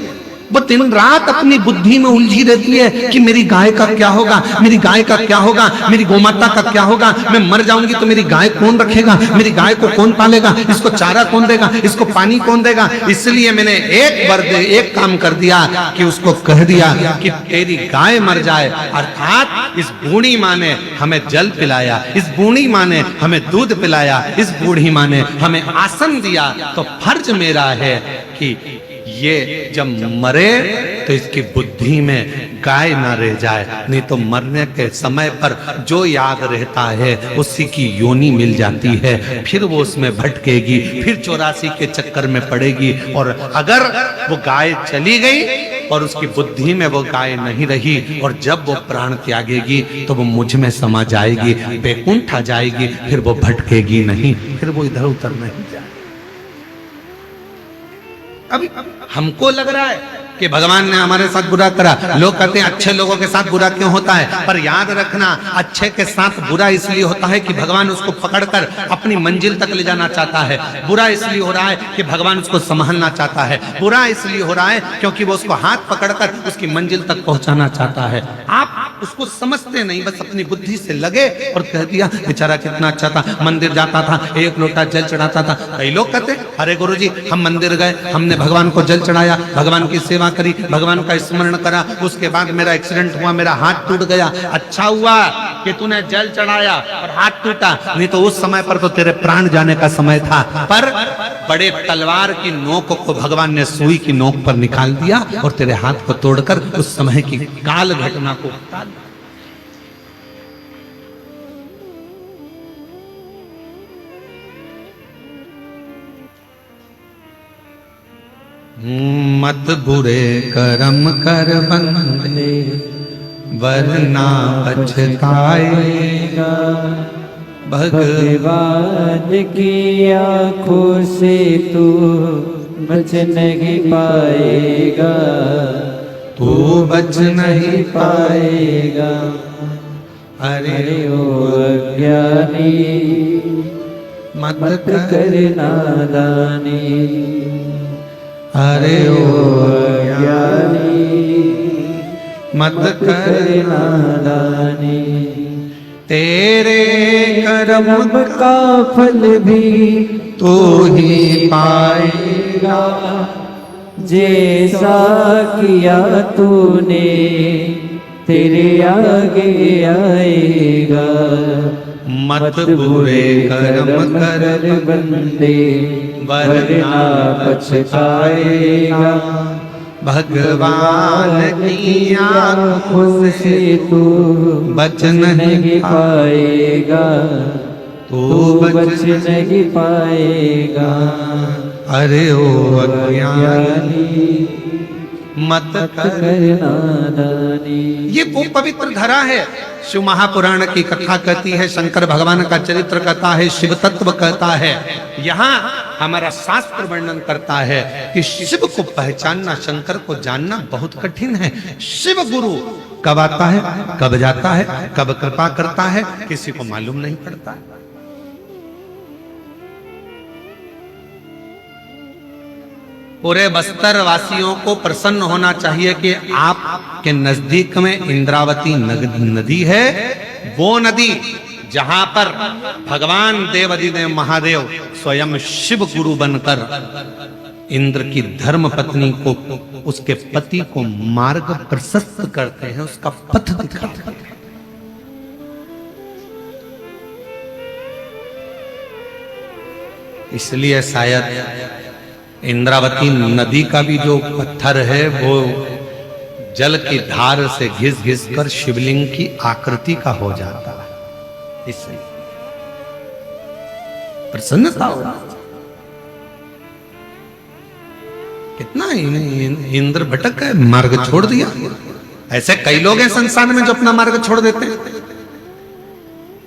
वो दिन रात अपनी बुद्धि में उलझी रहती है कि मेरी गाय का क्या होगा, मेरी गाय का क्या होगा, मेरी गोमाता का क्या होगा, मैं मर जाऊंगी तो मेरी गाय कौन रखेगा, मेरी गाय को कौन पालेगा, इसको चारा कौन देगा, इसको पानी कौन देगा। इसलिए मैंने एक काम कर दिया कि उसको कह दिया कि तेरी गाय मर जाए। अर्थात इस बूढ़ी माँ ने हमें जल पिलाया, इस बूढ़ी माँ ने हमें दूध पिलाया, इस बूढ़ी माँ ने हमें आसन दिया, तो फर्ज मेरा है कि ये जब मरे तो इसकी बुद्धि में गाय ना रह जाए, नहीं तो मरने के समय पर जो याद रहता है उसी की योनि मिल जाती है, फिर वो उसमें भटकेगी, फिर 84 के चक्कर में पड़ेगी। और अगर वो गाय चली गई और उसकी बुद्धि में वो गाय नहीं रही और जब वो प्राण त्यागेगी तो वो मुझ में समा जाएगी, बैकुंठ आ जाएगी, फिर वो भटकेगी नहीं, फिर वो इधर उधर नहीं जाएगी। अभी हमको लग रहा है कि भगवान ने हमारे साथ बुरा करा, लोग कहते हैं अच्छे लोगों के साथ बुरा क्यों होता है, पर याद रखना अच्छे के साथ बुरा इसलिए होता है कि भगवान उसको पकड़कर अपनी मंजिल तक ले जाना चाहता है। बुरा इसलिए हो रहा है कि भगवान उसको संभालना चाहता है, बुरा इसलिए हो रहा है क्योंकि वो उसको हाथ पकड़कर उसकी मंजिल तक पहुंचाना चाहता है। आप उसको समझते नहीं, बस अपनी बुद्धि से लगे और कह दिया बेचारा कितना अच्छा था, मंदिर जाता था, एक लोटा जल चढ़ाता था। कई लोग कहते अरे गुरुजी हम मंदिर गए, हमने भगवान को जल चढ़ाया, भगवान की सेवा करी, भगवान का स्मरण करा, उसके बाद मेरा एक्सीडेंट हुआ, मेरा हाथ टूट गया। अच्छा हुआ कि तूने जल चढ़ाया और हाथ टूटा, नहीं तो उस समय पर तो तेरे प्राण जाने का समय था। पर बड़े तलवार की नोक को भगवान ने सुई की नोक पर निकाल दिया और तेरे हाथ को तोड़कर उस समय की काल घटना को बता दिया। मत बुरे कर्म कर बंदे वरना पछताएगा, भगवान की आंखों से तू बच नहीं पाएगा, तू बच नहीं पाएगा। अरे ओ अज्ञानी मत कर नादानी, अरे ओ अज्ञानी मत कर नादानी। तेरे कर्म कर्म का फल भी तो ही पाएगा, जैसा किया तूने तेरे आगे आएगा। मत बुरे कर्म कर बंदे वरना पछताएगा, भगवान की आँखों से तू बच नहीं पाएगा, तू बच नहीं पाएगा। अरे ओ अज्ञानी मत कर नादानी। ये वो पवित्र धरा है, शिव महापुराण की कथा कहती है, शंकर भगवान का चरित्र कहता है, शिव तत्व कहता है। यहाँ हमारा शास्त्र वर्णन करता है कि शिव को पहचानना, शंकर को जानना बहुत कठिन है। शिव गुरु कब आता है, कब जाता है, कब कृपा करता है, किसी को मालूम नहीं पड़ता है। पूरे बस्तर वासियों को प्रसन्न होना चाहिए कि आपके नजदीक में इंद्रावती नदी है, वो नदी जहां पर भगवान देवाधिदेव महादेव स्वयं शिव गुरु बनकर इंद्र की धर्म पत्नी को, उसके पति को मार्ग प्रशस्त करते हैं, उसका पथ दिखाते हैं। इसलिए शायद इंद्रावती नदी का भी जो पत्थर है वो जल की धार से घिस घिस कर शिवलिंग की आकृति का हो जाता है। इसलिए प्रसन्नता हो, कितना इंद्र भटक गए, मार्ग छोड़ दिया। ऐसे कई लोग हैं संसार में जो अपना मार्ग छोड़ देते हैं।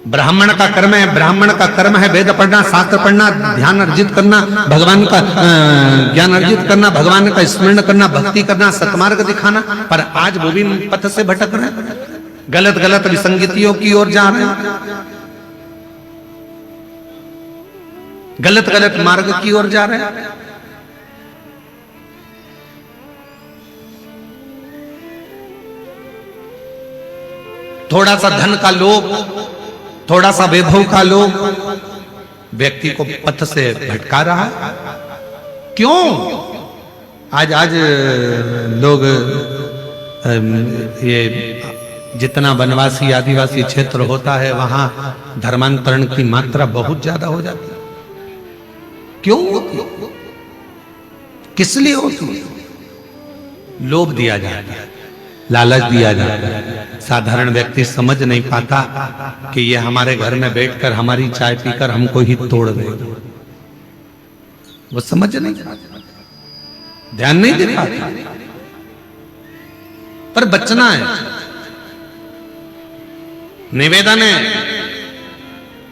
ब्राह्मण का कर्म है, ब्राह्मण का कर्म है वेद पढ़ना, शास्त्र पढ़ना, ध्यान अर्जित करना, भगवान का ज्ञान अर्जित करना, भगवान का स्मरण करना, भक्ति करना, सतमार्ग दिखाना, पर आज वो भी पथ से भटक रहे हैं, गलत गलत विसंगतियों की ओर जा रहे हैं, गलत गलत मार्ग की ओर जा रहे हैं। थोड़ा सा धन का लोभ, थोड़ा सा वैभव का लोभ व्यक्ति को पथ से भटका रहा है। क्यों? आज लोग ये जितना वनवासी आदिवासी क्षेत्र होता है वहां धर्मांतरण की मात्रा बहुत ज्यादा हो जाती है। क्यों होती? किस लिए होती? लोभ दिया जाता है, लालच दिया जाता है। साधारण व्यक्ति समझ नहीं पाता कि ये हमारे घर में बैठकर हमारी चाय पीकर हमको ही तोड़ देगा। वो समझ नहीं पाता, ध्यान नहीं दे पाता, पर बचना है। निवेदन है,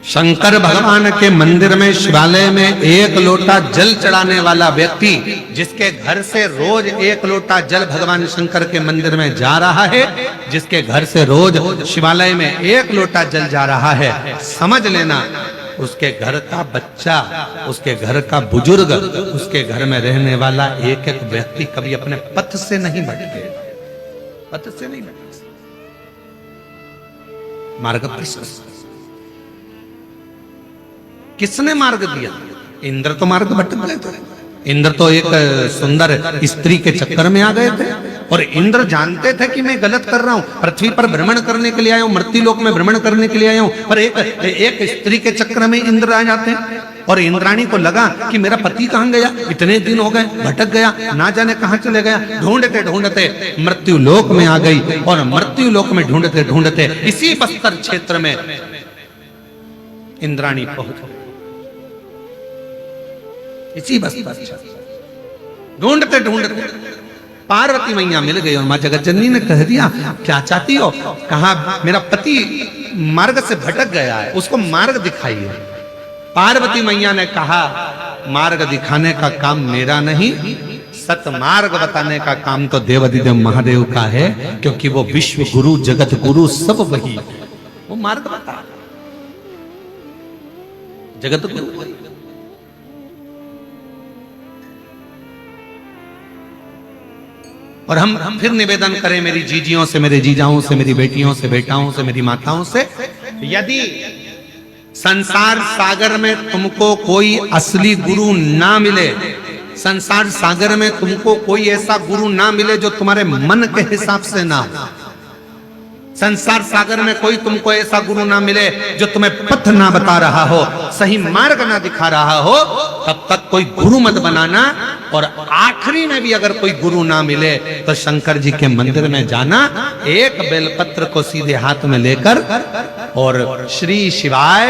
शंकर भगवान के मंदिर में, शिवालय में एक लोटा जल चढ़ाने वाला व्यक्ति, जिसके घर से रोज एक लोटा जल भगवान शंकर के मंदिर में जा रहा है, जिसके घर से रोज शिवालय में एक लोटा जल जा रहा है, समझ लेना उसके घर का बच्चा, उसके घर का बुजुर्ग, उसके घर में रहने वाला एक एक व्यक्ति कभी अपने पथ से नहीं भटके, पथ से नहीं भटके, मार्ग प्रशस्त। किसने मार्ग दिया? इंद्र तो मार्ग भटक गए थे। इंद्र तो एक सुंदर स्त्री के चक्कर में आ गए थे, और इंद्र जानते थे कि मैं गलत कर रहा हूं, पृथ्वी पर भ्रमण करने के लिए आया हूं, मृत्यु लोक में भ्रमण करने के लिए आया हूं, पर एक स्त्री के चक्कर में इंद्र आ जाते हैं। और इंद्राणी को लगा कि मेरा पति कहां गया, इतने दिन हो गए, भटक गया, ना जाने कहां चले गया। ढूंढते ढूंढते मृत्यु लोक में आ गई, और मृत्यु लोक में ढूंढते ढूंढते इसी बस्तर क्षेत्र में इंद्राणी पहुंच गई। इसी बस्तर ढूंढते ढूंढते पार्वती मैया मिल गई, और मां जगत जननी ने कह दिया, क्या चाहती हो? कहा मेरा पति मार्ग से भटक गया है, उसको मार्ग दिखाइए। पार्वती मैया ने कहा, मार्ग दिखाने का काम मेरा नहीं, सतमार्ग बताने का काम तो देवाधिदेव महादेव का है, क्योंकि वो विश्व गुरु, जगत गुरु सब वही, वो मार्ग बता, जगत गुरु वही। और हम फिर निवेदन करें मेरी जीजियों से, मेरे जीजाओं से, मेरी बेटियों से, बेटाओं से, मेरी माताओं से, यदि संसार सागर में तुमको कोई असली गुरु ना मिले, संसार सागर में तुमको कोई ऐसा गुरु ना मिले जो तुम्हारे मन के हिसाब से ना हो, संसार सागर में कोई तुमको ऐसा गुरु ना मिले जो तुम्हें पथ ना बता रहा हो, सही मार्ग ना दिखा रहा हो, तब तक कोई गुरु मत बनाना। और आखिरी में भी अगर कोई गुरु ना मिले तो शंकर जी के मंदिर में जाना, एक बेलपत्र को सीधे हाथ में लेकर, और श्री शिवाय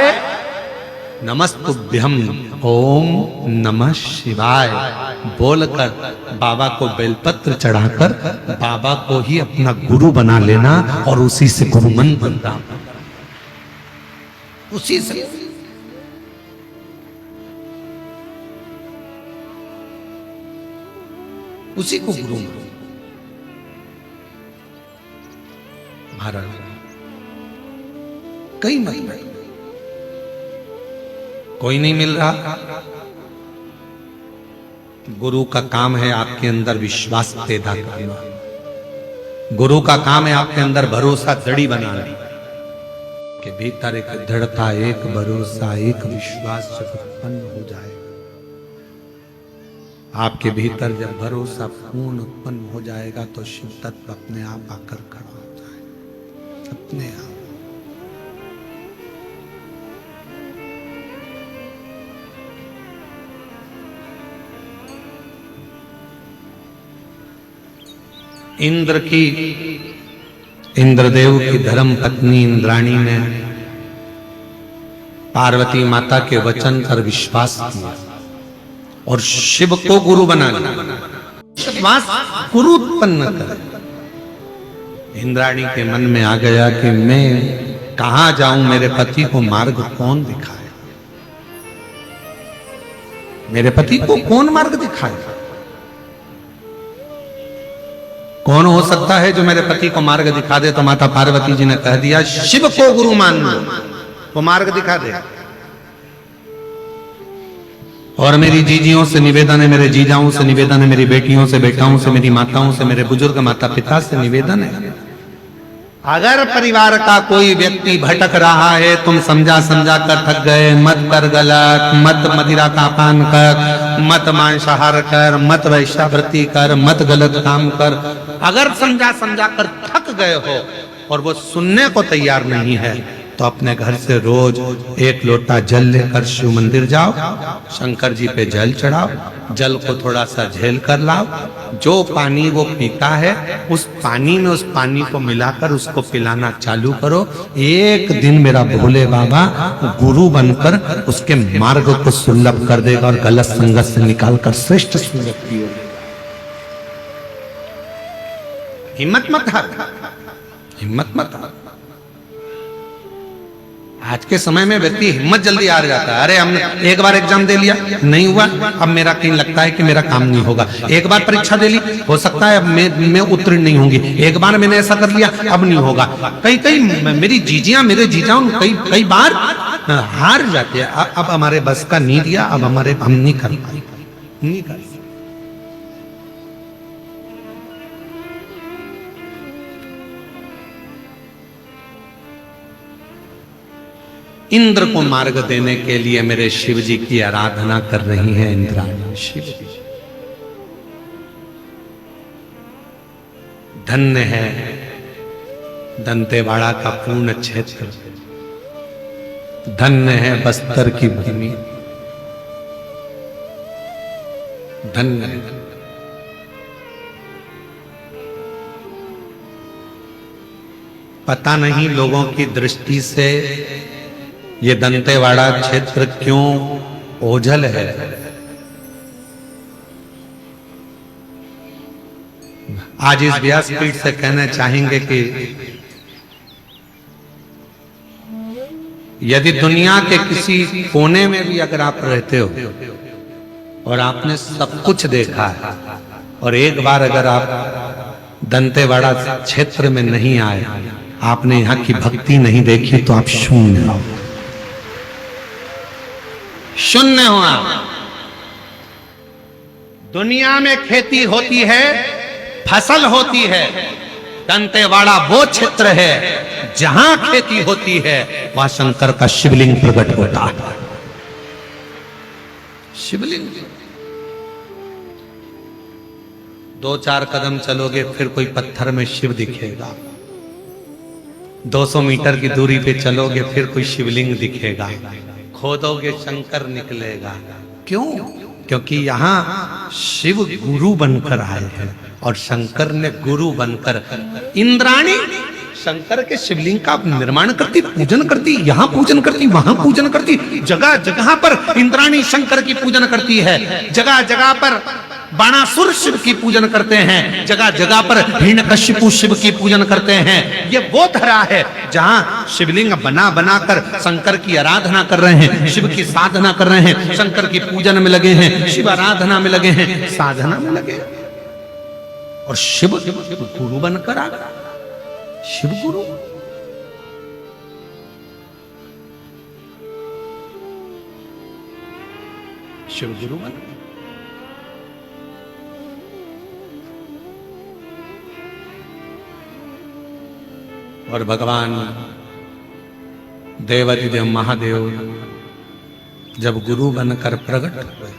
नमस्तुभ्यम, ओम नमः शिवाय, बोलकर बाबा को बेलपत्र चढ़ाकर बाबा को ही अपना गुरु बना लेना और उसी से गुरुमन बनना, उसी से। उसी को गुरु महाराज। कई मत कोई नहीं मिल रहा। गुरु का काम है आपके अंदर विश्वास पैदा करना। गुरु का काम है आपके अंदर भरोसा दृढ़ बनाना, के भीतर एक दृढ़ता, एक भरोसा, एक विश्वास जब उत्पन्न हो जाए, आपके भीतर जब भरोसा पूर्ण उत्पन्न हो जाएगा तो शिव तत्व अपने आप आकर खड़ा हो जाए, अपने आप। इंद्रदेव की धर्म पत्नी इंद्राणी ने पार्वती माता के वचन पर विश्वास किया और शिव को गुरु बना लिया। विश्वास गुरु उत्पन्न करे। इंद्राणी के मन में आ गया कि मैं कहां जाऊं, मेरे पति को मार्ग कौन दिखाए, मेरे पति को कौन मार्ग दिखाए, कौन हो सकता है जो मेरे पति को मार्ग दिखा दे। तो माता पार्वती जी ने कह दिया शिव को गुरु मान लो, वो मार्ग दिखा दे। और मेरी जीजियों से निवेदन है, मेरे जीजाओं से निवेदन है, मेरी बेटियों से, बेटाओं से, मेरी माताओं से, मेरे बुजुर्ग माता पिता से निवेदन है, अगर परिवार का कोई व्यक्ति भटक रहा है, तुम समझा समझा कर थक गए, मत कर गलत, मत मदिरा का पान कर, मत मांसाहार कर, मत वैश्यावृत्ति कर, मत गलत काम कर। अगर समझा समझा कर थक गए हो और वो सुनने को तैयार नहीं है, तो अपने घर से रोज एक लोटा जल लेकर शिव मंदिर जाओ, शंकर जी पे जल चढ़ाओ, जल को थोड़ा सा झेल कर लाओ, जो पानी वो पीता है उस पानी में उस पानी को मिलाकर उसको पिलाना चालू करो। एक दिन मेरा भोले बाबा गुरु बनकर उसके मार्ग को सुलभ कर देगा और गलत संगत से निकालकर श्रेष्ठ संगत की ओर। हिम्मत मत हार, हिम्मत मत हार। आज के समय में व्यक्ति हिम्मत जल्दी हार जाता है। अरे हमने एक बार एग्जाम दे लिया, नहीं हुआ, अब मेरा कहीं लगता है कि मेरा काम नहीं होगा। एक बार परीक्षा दे ली, हो सकता है अब मैं उत्तीर्ण नहीं होंगी। एक बार मैंने ऐसा कर लिया, अब नहीं होगा। कई मेरी जीजियां, मेरे जीजाओं कई बार हार जाते हैं। अब हमारे बस का नहीं दिया, अब हमारे हम नहीं कर पाए, नहीं कर। इंद्र को मार्ग देने के लिए मेरे शिव जी की आराधना कर रही हैं इंद्राणी। शिव जी धन्य है दंतेवाड़ा का पूर्ण क्षेत्र, धन्य है बस्तर की भूमि, धन्य है। पता नहीं लोगों की दृष्टि से ये दंतेवाड़ा क्षेत्र क्यों ओझल है। आज इस व्यासपीठ से कहना चाहेंगे कि यदि दुनिया के किसी कोने में भी अगर आप रहते हो और आपने सब कुछ देखा है और एक बार अगर आप दंतेवाड़ा क्षेत्र में नहीं आए, आपने यहाँ की भक्ति नहीं देखी, तो आप शून्य हो, शून्य हो आप। दुनिया में खेती होती है, फसल होती है, दंतेवाड़ा वो क्षेत्र है जहां खेती होती है, वहां शंकर का शिवलिंग प्रकट होता है। शिवलिंग 2-4 कदम चलोगे फिर कोई पत्थर में शिव दिखेगा, 200 मीटर की दूरी पे चलोगे फिर कोई शिवलिंग दिखेगा, खोदोगे शंकर निकलेगा। क्यों? क्योंकि यहाँ शिव गुरु बनकर आए हैं और शंकर ने गुरु बनकर। इंद्राणी शंकर के शिवलिंग का निर्माण करती, पूजन करती, यहाँ पूजन करती, वहां पूजन करती, जगह जगह पर इंद्राणी शंकर की पूजन करती है, जगह जगह पर बाणासुर शिव की पूजन करते हैं, जगह जगह पर हिरण्यकशिपु शिव की पूजन करते हैं। ये वो धरा है जहां शिवलिंग बना बना कर शंकर की आराधना कर रहे हैं, शिव की साधना कर रहे हैं, शंकर की पूजन में लगे हैं, शिव आराधना में लगे हैं, साधना में लगे हैं। और शिव गुरु बनकर आ गया, शिव गुरु। शिव गुरु बन गए। और भगवान देवाधिदेव महादेव जब गुरु बनकर प्रकट हुए,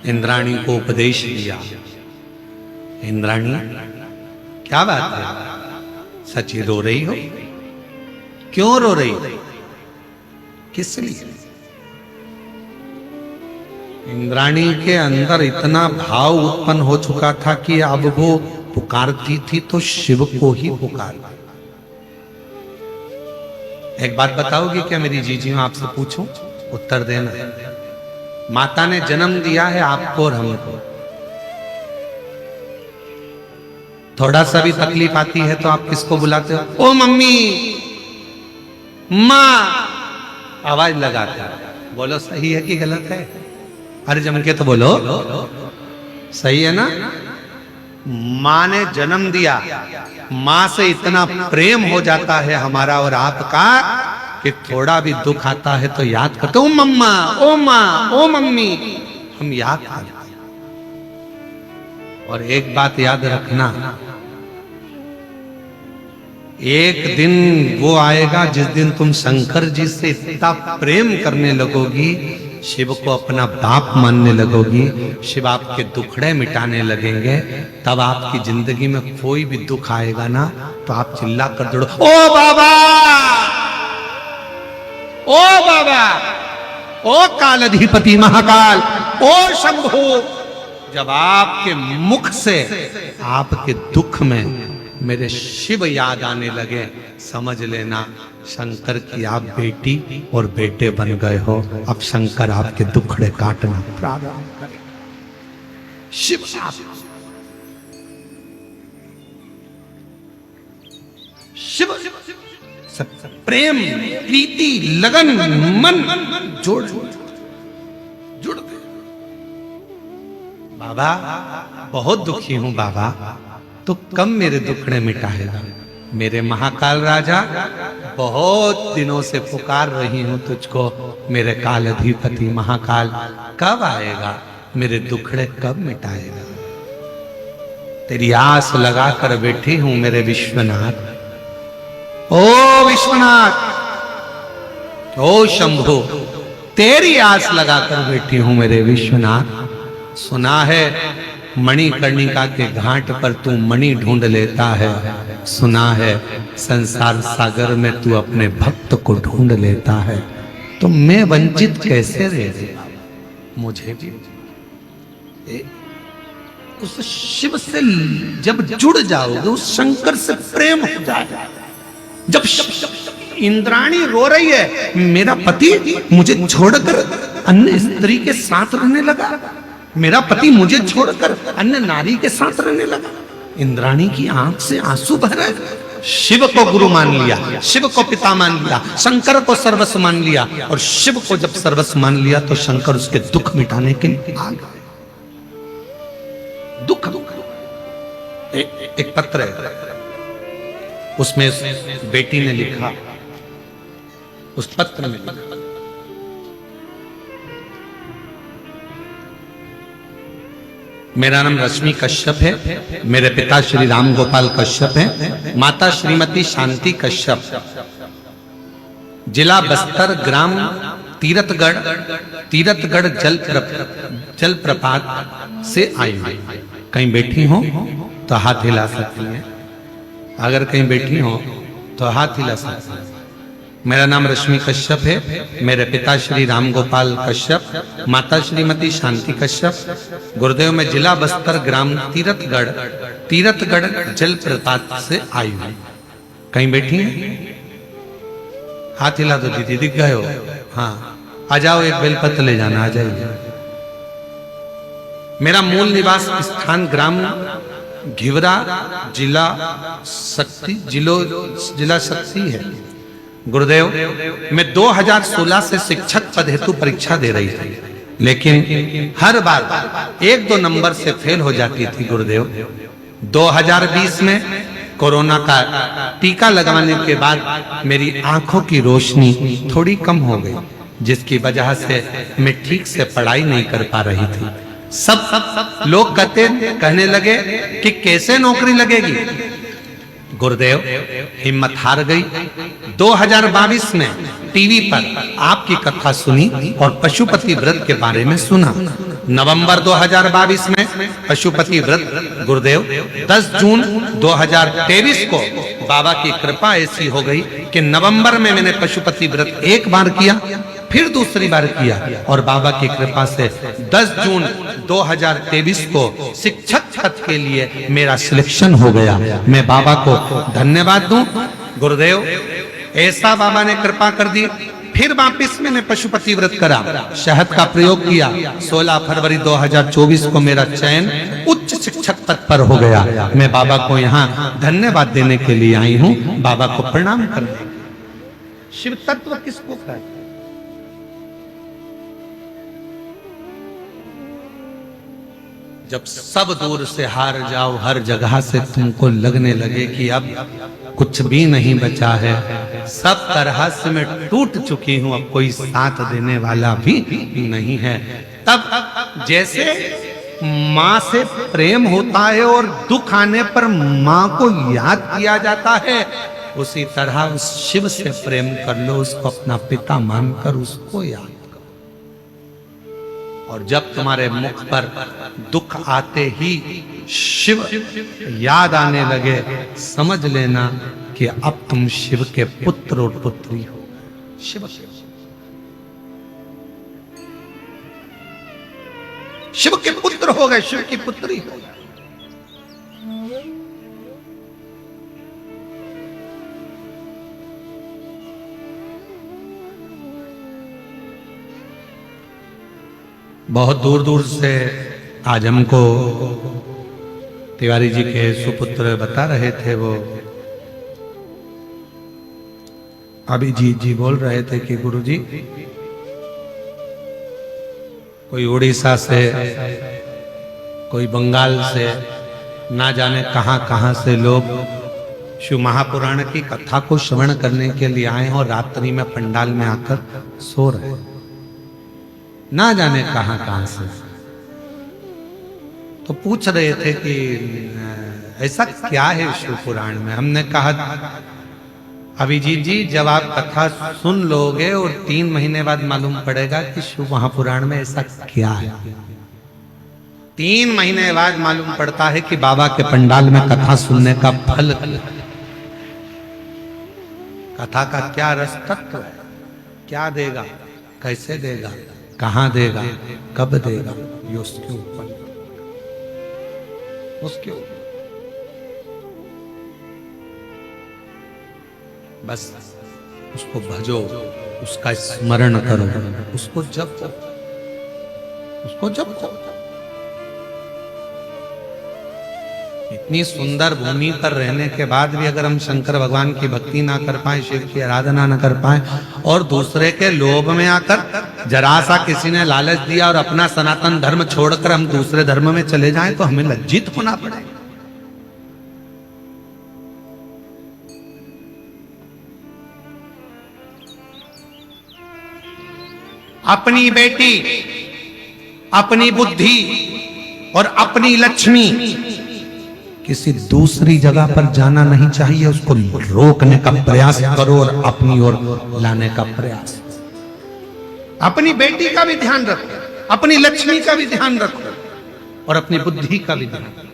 इंद्राणी को उपदेश दिया। इंद्राणी, क्या बात है, सच्ची रो रही हो? क्यों रो रही हो? किस लिए? इंद्राणी के अंदर इतना भाव उत्पन्न हो चुका था कि अब वो पुकारती थी तो शिव को ही पुकारती। एक बात बताओगी क्या मेरी जीजियों, आपसे पूछूं, उत्तर देना। माता ने जन्म दिया है आपको और हमको, थोड़ा सा भी तकलीफ आती है तो आप किसको बुलाते हो? ओ मम्मी, माँ, आवाज लगाते हो। बोलो सही है कि गलत है? अरे जम के तो बोलो, सही है ना? माँ ने जन्म दिया, माँ से इतना प्रेम हो जाता है हमारा और आपका कि थोड़ा भी दुख आता है तो याद करते, ओ मम्मा, ओ माँ, ओ मम्मी, हम याद करते हैं। और एक बात याद रखना, एक दिन वो आएगा जिस दिन तुम शंकर जी से इतना प्रेम करने लगोगी, शिव को अपना बाप मानने लगोगी, शिव आपके दुखड़े मिटाने लगेंगे, तब आपकी जिंदगी में कोई भी दुख आएगा ना तो आप चिल्ला कर दौड़ो, ओ बाबा, ओ बाबा, ओ कालाधिपति महाकाल, ओ शंभु। जब आपके मुख से आपके दुख में मेरे शिव याद आने लगे, समझ लेना शंकर की आप बेटी और बेटे बन गए हो। अब शंकर आपके दुखड़े काटना प्रारंभ करें। शिव आप शिव सब प्रेम, प्रीति, लगन, मन जोड़ जुड़ गए। बाबा बहुत दुखी हूं बाबा, तो कब मेरे दुखड़े मिटाएगा? मेरे महाकाल राजा, बहुत दिनों से पुकार रही हूं तुझको, मेरे काल अधिपति महाकाल, कब आएगा? मेरे दुखड़े कब मिटाएगा? तेरी आस लगाकर बैठी हूं मेरे विश्वनाथ। ओ विश्वनाथ, ओ शंभु, तेरी आस लगाकर बैठी हूं मेरे विश्वनाथ। सुना है मणिकर्णिका के घाट पर तू मणि ढूंढ लेता है, सुना है संसार सागर में तू अपने भक्त को ढूंढ लेता है, तो मैं वंचित कैसे रह गया? मुझे भी उस शिव से जब जुड़ जाओगे, उस शंकर से प्रेम हो जाएगा। जब इंद्राणी रो रही है, मेरा पति मुझे छोड़कर अन्य स्त्री के साथ रहने लगा, मेरा पति मुझे छोड़कर अन्य नारी के साथ रहने लगा, इंद्राणी की आंख से आंसू बह रहे। शिव को गुरु मान लिया, शिव को पिता मान लिया, शंकर को सर्वस्व मान लिया, और शिव को जब सर्वस्व मान लिया तो शंकर उसके दुख मिटाने के लिए आ गए। दुख एक पत्र है, उसमें बेटी ने लिखा, उस पत्र में लिखा, मेरा नाम रश्मि कश्यप है, मेरे पिता श्री राम गोपाल कश्यप हैं, माता श्रीमती शांति कश्यप, जिला बस्तर, ग्राम तीरथगढ़ जलप्रपात से आई हुई। कहीं बैठी हो तो हाथ हिला सकती हैं, अगर कहीं बैठी हो तो हाथ हिला सकती हैं। मेरा नाम रश्मि कश्यप है, मेरे पिता श्री राम गोपाल कश्यप, माता श्रीमती शांति कश्यप, गुरुदेव में जिला बस्तर, ग्राम तीरथगढ़ जलप्रपात से आई हुई। कहीं बैठी हैं? हाथ हिला दो दीदी, दिख गए हो? हाँ, आ जाओ, एक बेलपत्र ले जाना, आ जाइए। मेरा मूल निवास स्थान ग्राम घिवरा जिला शक्ति है। गुरुदेव, मैं 2016 से शिक्षक पद हेतु परीक्षा दे रही थी, लेकिन हर बार 1-2 नंबर से फेल हो जाती थी। गुरुदेव, 2020 में कोरोना का टीका लगवाने के बाद मेरी आंखों की रोशनी थोड़ी कम हो गई, जिसकी वजह से मैं ठीक से पढ़ाई नहीं कर पा रही थी। सब लोग कहने लगे कि कैसे नौकरी लगेगी। गुरुदेव, हिम्मत हार गई। 2022 में टीवी पर आपकी कथा सुनी और पशुपति व्रत के बारे में सुना। नवंबर 2022 में पशुपति व्रत। गुरुदेव, 10 जून 2023 को बाबा की कृपा ऐसी हो गई कि नवंबर में मैंने पशुपति व्रत एक बार किया, फिर दूसरी बार किया, और बाबा की कृपा से 10 जून 2023 को शिक्षक पद के लिए मेरा सिलेक्शन हो गया। मैं बाबा को धन्यवाद दूं। गुरुदेव, ऐसा बाबा ने कृपा कर दी। फिर वापिस मैंने पशुपति व्रत करा, शहद का प्रयोग किया। 16 फरवरी 2024 को मेरा चयन उच्च शिक्षक पद पर हो गया। मैं बाबा को यहाँ धन्यवाद देने के लिए आई हूँ, बाबा को प्रणाम करने। शिव तत्व किसको कहते हैं? जब सब दूर से हार जाओ, हर जगह से तुमको लगने लगे कि अब कुछ भी नहीं बचा है, सब तरह से मैं टूट चुकी हूं, अब कोई साथ देने वाला भी नहीं है, तब जैसे माँ से प्रेम होता है और दुख आने पर माँ को याद किया जाता है, उसी तरह उस शिव से प्रेम कर लो, उसको अपना पिता मानकर उसको याद करो। और जब तुम्हारे मुख पर दुख आते ही शिव याद आने लगे, समझ लेना कि अब तुम शिव के पुत्र और पुत्री हो। शिव के पुत्र हो गए, शिव की पुत्री हो गए। बहुत दूर दूर से आज हमको तिवारी जी के सुपुत्र बता रहे थे, वो अभिजीत जी बोल रहे थे कि गुरुजी, कोई उड़ीसा से, कोई बंगाल से, ना जाने कहां कहां से लोग शिव महापुराण की कथा को श्रवण करने के लिए आए और रात्रि में पंडाल में आकर सो रहे, ना जाने कहां कहां से। तो पूछ रहे थे कि ऐसा क्या है शिव पुराण में। हमने कहा, अभिजीत जी, जब आप कथा सुन लोगे और 3 महीने बाद मालूम पड़ेगा कि शिव महापुराण में ऐसा क्या है। 3 महीने बाद मालूम पड़ता है कि बाबा के पंडाल में कथा सुनने का फल, कथा का क्या रस तत्व है, क्या देगा, कैसे देगा, कहां देगा, कब देगा, ये उसके ऊपर, उसके ऊपर। बस उसको भजो, उसका स्मरण करो, उसको जपो, उसको जपो। इतनी सुंदर भूमि पर रहने के बाद भी अगर हम शंकर भगवान की भक्ति ना कर पाए, शिव की आराधना ना कर पाए, और दूसरे के लोभ में आकर जरा सा किसी ने लालच दिया और अपना सनातन धर्म छोड़कर हम दूसरे धर्म में चले जाएं, तो हमें लज्जित होना पड़ेगा। अपनी बेटी, अपनी बुद्धि और अपनी लक्ष्मी किसी दूसरी जगह पर जाना नहीं चाहिए, उसको रोकने का प्रयास करो और अपनी ओर लाने का प्रयास। अपनी बेटी का भी ध्यान रखो, अपनी लक्ष्मी का भी ध्यान रखो और अपनी बुद्धि का भी ध्यान रखो।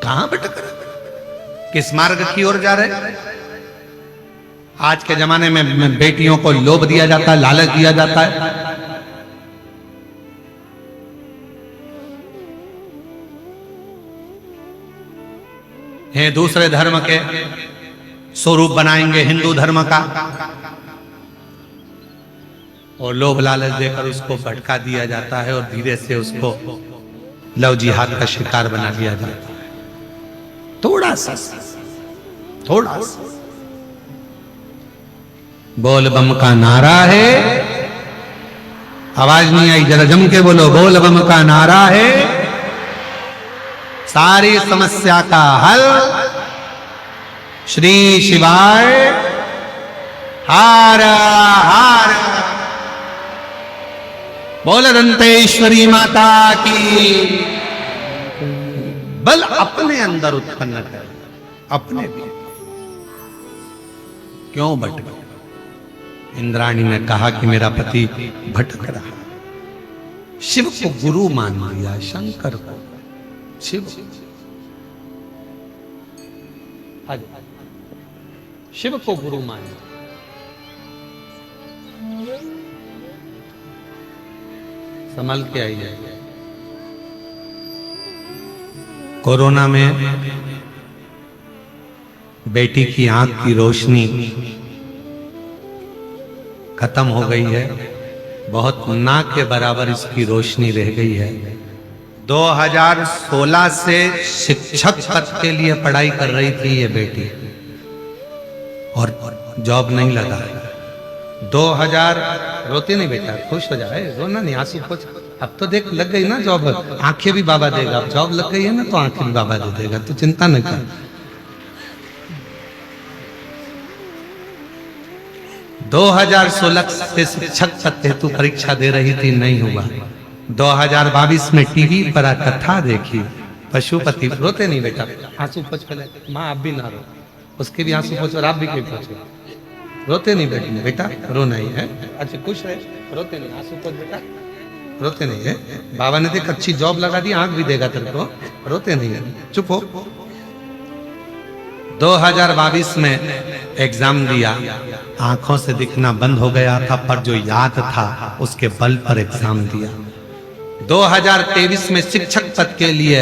कहां भटक रहे, किस मार्ग की ओर जा रहे? आज के जमाने में बेटियों को लोभ दिया जाता है, लालच दिया जाता है। हैं दूसरे धर्म के, स्वरूप बनाएंगे हिंदू धर्म का, और लोभ लालच देकर उसको भटका दिया जाता है और धीरे से उसको लव जिहाद का शिकार बना दिया जाता है। थोड़ा सा बोल बम का नारा है, आवाज नहीं आई, जरा जम के बोलो, बोल बम का नारा है, सारी समस्या का हल श्री शिवाय हार हार। बोल दंतेश्वरी माता की। बल अपने अंदर उत्पन्न कर, अपने भी क्यों भटके। इंद्राणी ने कहा कि मेरा पति भटक रहा, शिव को गुरु मान लिया, शंकर को शिव शिव को गुरु मान लिया। संभल के आई है। कोरोना में बेटी की आंख की रोशनी खत्म हो गई है, बहुत ना के बराबर इसकी रोशनी रह गई है। 2016 से शिक्षक पद के लिए पढ़ाई कर रही थी ये बेटी और जॉब नहीं लगा। 2000 रोती नहीं बेटा, खुश हो जाए, रोना नहीं, आंसू पोंछ। अब तो देख लग गई ना जॉब, आंखें भी बाबा देगा। अब जॉब लग गई है ना तो आंखें भी बाबा दे देगा, तो चिंता न कर। 2016 से शिक्षक पद हेतु परीक्षा दे रही थी, नहीं हुआ। 2022 में टीवी पर कथा देखी, पशुपति। रोते नहीं बेटा, आंसू पोंछ पहले, माँ आप भी ना रो, उसके भी आंसू पोंछ और आप भी क्यों पोंछो। रोते नहीं बेटा, रो नहीं है। अच्छा खुश रहे, रोते नहीं, आंसू पोंछ बेटा, रोते नहीं है। बाबा ने देख अच्छी जॉब लगा दी, आंख भी देगा तेरे को, रोते नहीं है, चुप हो। 2022 में एग्जाम दिया, आंखों से दिखना बंद हो गया था, पर जो याद था उसके बल पर एग्जाम दिया। 2023 में शिक्षक पद के लिए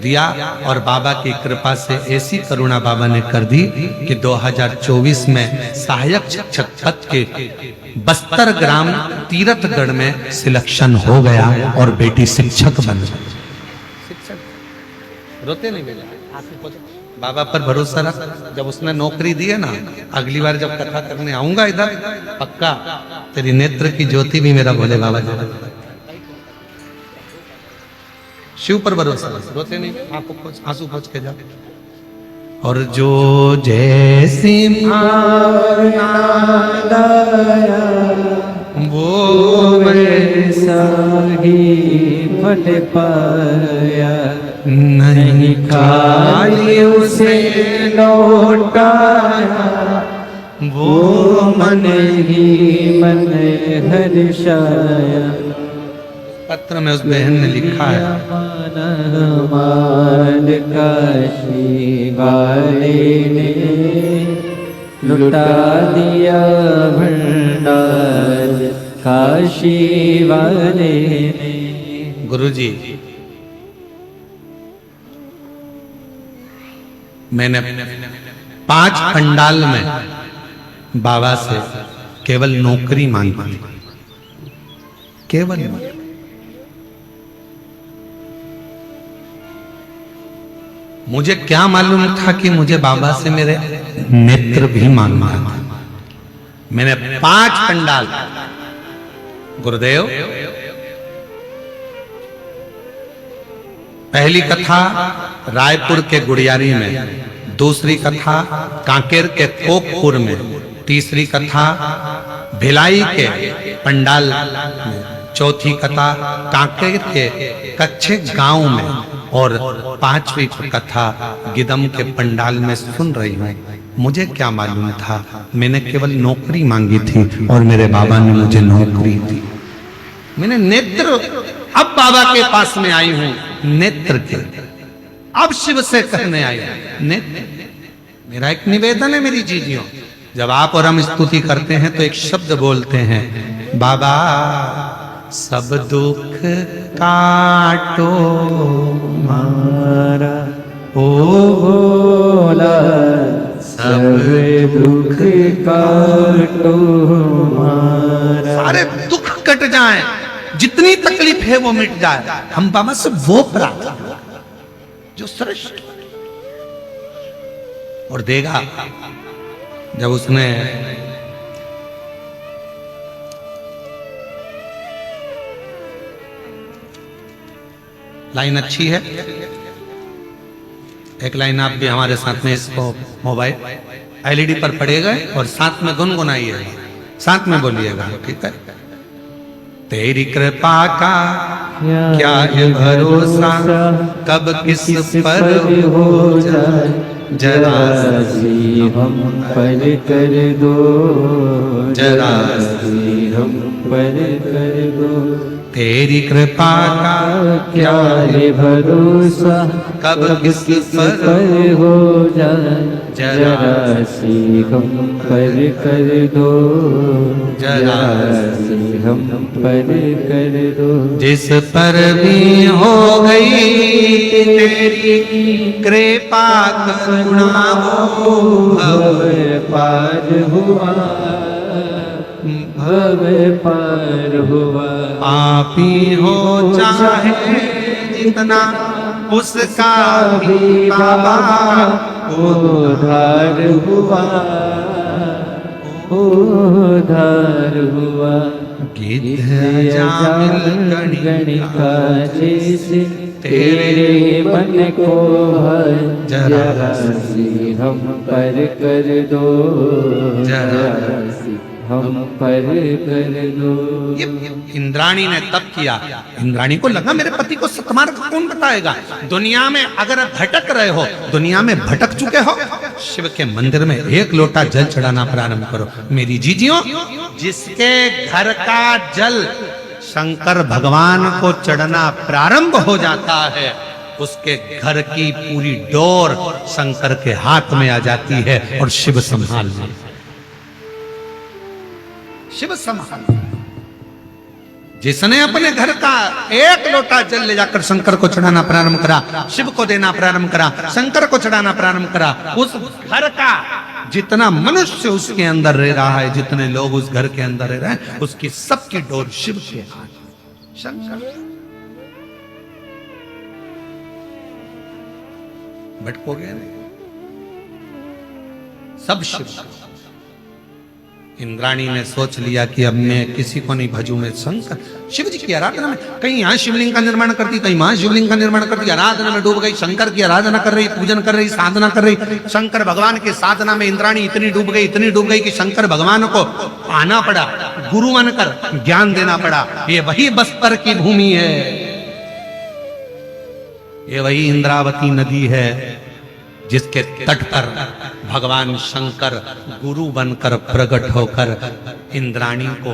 दिया और बाबा की कृपा से ऐसी करुणा बाबा ने कर दी कि 2024 में सहायक शिक्षक पद के बस्तर ग्राम तीर्थगढ़ में सिलेक्शन हो गया और बेटी शिक्षक बन गई। शिक्षक रोते नहीं बेटा, बाबा पर भरोसा रख। जब उसने नौकरी दी है ना, अगली बार जब कथा करने आऊंगा इधर, पक्का तेरी नेत्र की ज्योति भी मेरा भोले बाबा जला। शिव पर भरोसा, रोते नहीं, आंसू पोंछ के जा। और जो जैसी वो वैसा ही फट पाया, नहीं खाली उसे लौटाया, वो मन ही मन हर्षाया। पत्र में उस बहन ने लिखा है, मान काशी वाले ने लुटा दिया भंडार, काशी वाले ने। गुरुजी मैंने 5 पंडाल में बाबा से केवल नौकरी मांगी, केवल। मुझे क्या मालूम था कि मुझे बाबा से मेरे नेत्र भी मांगना था। मैंने 5 पंडाल, गुरुदेव पहली कथा रायपुर के गुड़ियारी में, दूसरी कथा कांकेर के कोकपुर में, तीसरी कथा भिलाई के पंडाल में, चौथी कथा कांकेर के कच्चे गांव में और 5वीं कथा गिदम के पंडाल में सुन रही हूँ। मुझे क्या मालूम था, मैंने केवल नौकरी मांगी थी और मेरे बाबा ने मुझे नौकरी दी। मैंने नेत्र, अब बाबा के पास में आई हूँ नेत्र के, अब शिव से कहने आई हूँ नेत्र। मेरा एक निवेदन है मेरी जीजियों, जब आप और हम स्तुति करते हैं तो एक शब्द बोलते हैं, बाबा सब दुख काटो मारा, ओ भोला सब आए, जितनी तकलीफ है वो मिट जाए। हम बाबा से वो प्रार्थना जो श्रेष्ठ और देगा। जब उसने लाइन अच्छी है, एक लाइन आप भी हमारे साथ में इसको मोबाइल एलईडी पर पड़ेगा और साथ में गुनगुनाइएगा, साथ में बोलिएगा, ठीक है। तेरी कृपा का क्या है भरोसा, कब किस पर हो जाए, जरा सी हम पर कर दो, जरा सी हम पर कर दो। तेरी कृपा का क्या है भरोसा, कब किस पर हो जाए, जरा सी हम पर कर दो, जरा सी हम पर कर दो। जिस पर भी हो गई तेरी कृपा करुणा, वो भव पार हुआ, भव पार हुआ। पापी हो चाहे जितना उसका भी बाबा उद्धार हुआ, उद्धार हुआ। गणिका जैसे तेरे मन को है, जरा सी हम पर कर दो, जरा सी हम पर कर दो। ये इंद्राणी ने तब किया। इंद्राणी को लगा मेरे पति को सतमार्ग कौन बताएगा। दुनिया में अगर भटक रहे हो, दुनिया में भटक चुके हो, शिव के मंदिर में एक लोटा जल चढ़ाना प्रारंभ करो। मेरी जीजियों, जिसके घर का जल शंकर भगवान को चढ़ना प्रारंभ हो जाता है, उसके घर की पूरी डोर शंकर के हाथ में आ जाती है और शिव संभाल ले, शिव संभाल। जिसने अपने घर का एक लोटा जल ले जाकर शंकर को चढ़ाना प्रारंभ करा, शिव को देना प्रारंभ करा, शंकर को चढ़ाना प्रारंभ करा, उस घर का जितना मनुष्य उसके अंदर रह रहा है, जितने लोग उस घर के अंदर रह रहे हैं, उसकी सबकी डोर शिव के हाथ। शंकर भटकोगे नहीं, सब शिव। इंद्राणी ने सोच लिया कि अब मैं किसी को नहीं भजू, मैं शंकर शिव जी की आराधना में, कहीं यहाँ शिवलिंग का निर्माण करती, कहीं वहां शिवलिंग का निर्माण करती, आराधना में डूब गई, शंकर की आराधना कर रही, पूजन कर रही, साधना कर रही। शंकर भगवान की साधना में इंद्राणी इतनी डूब गई, इतनी डूब गई कि शंकर भगवान को आना पड़ा, गुरु बनकर ज्ञान देना पड़ा। ये वही बस्तर की भूमि है, ये वही इंद्रावती नदी है, जिसके तट पर भगवान शंकर गुरु बनकर प्रकट होकर इंद्राणी को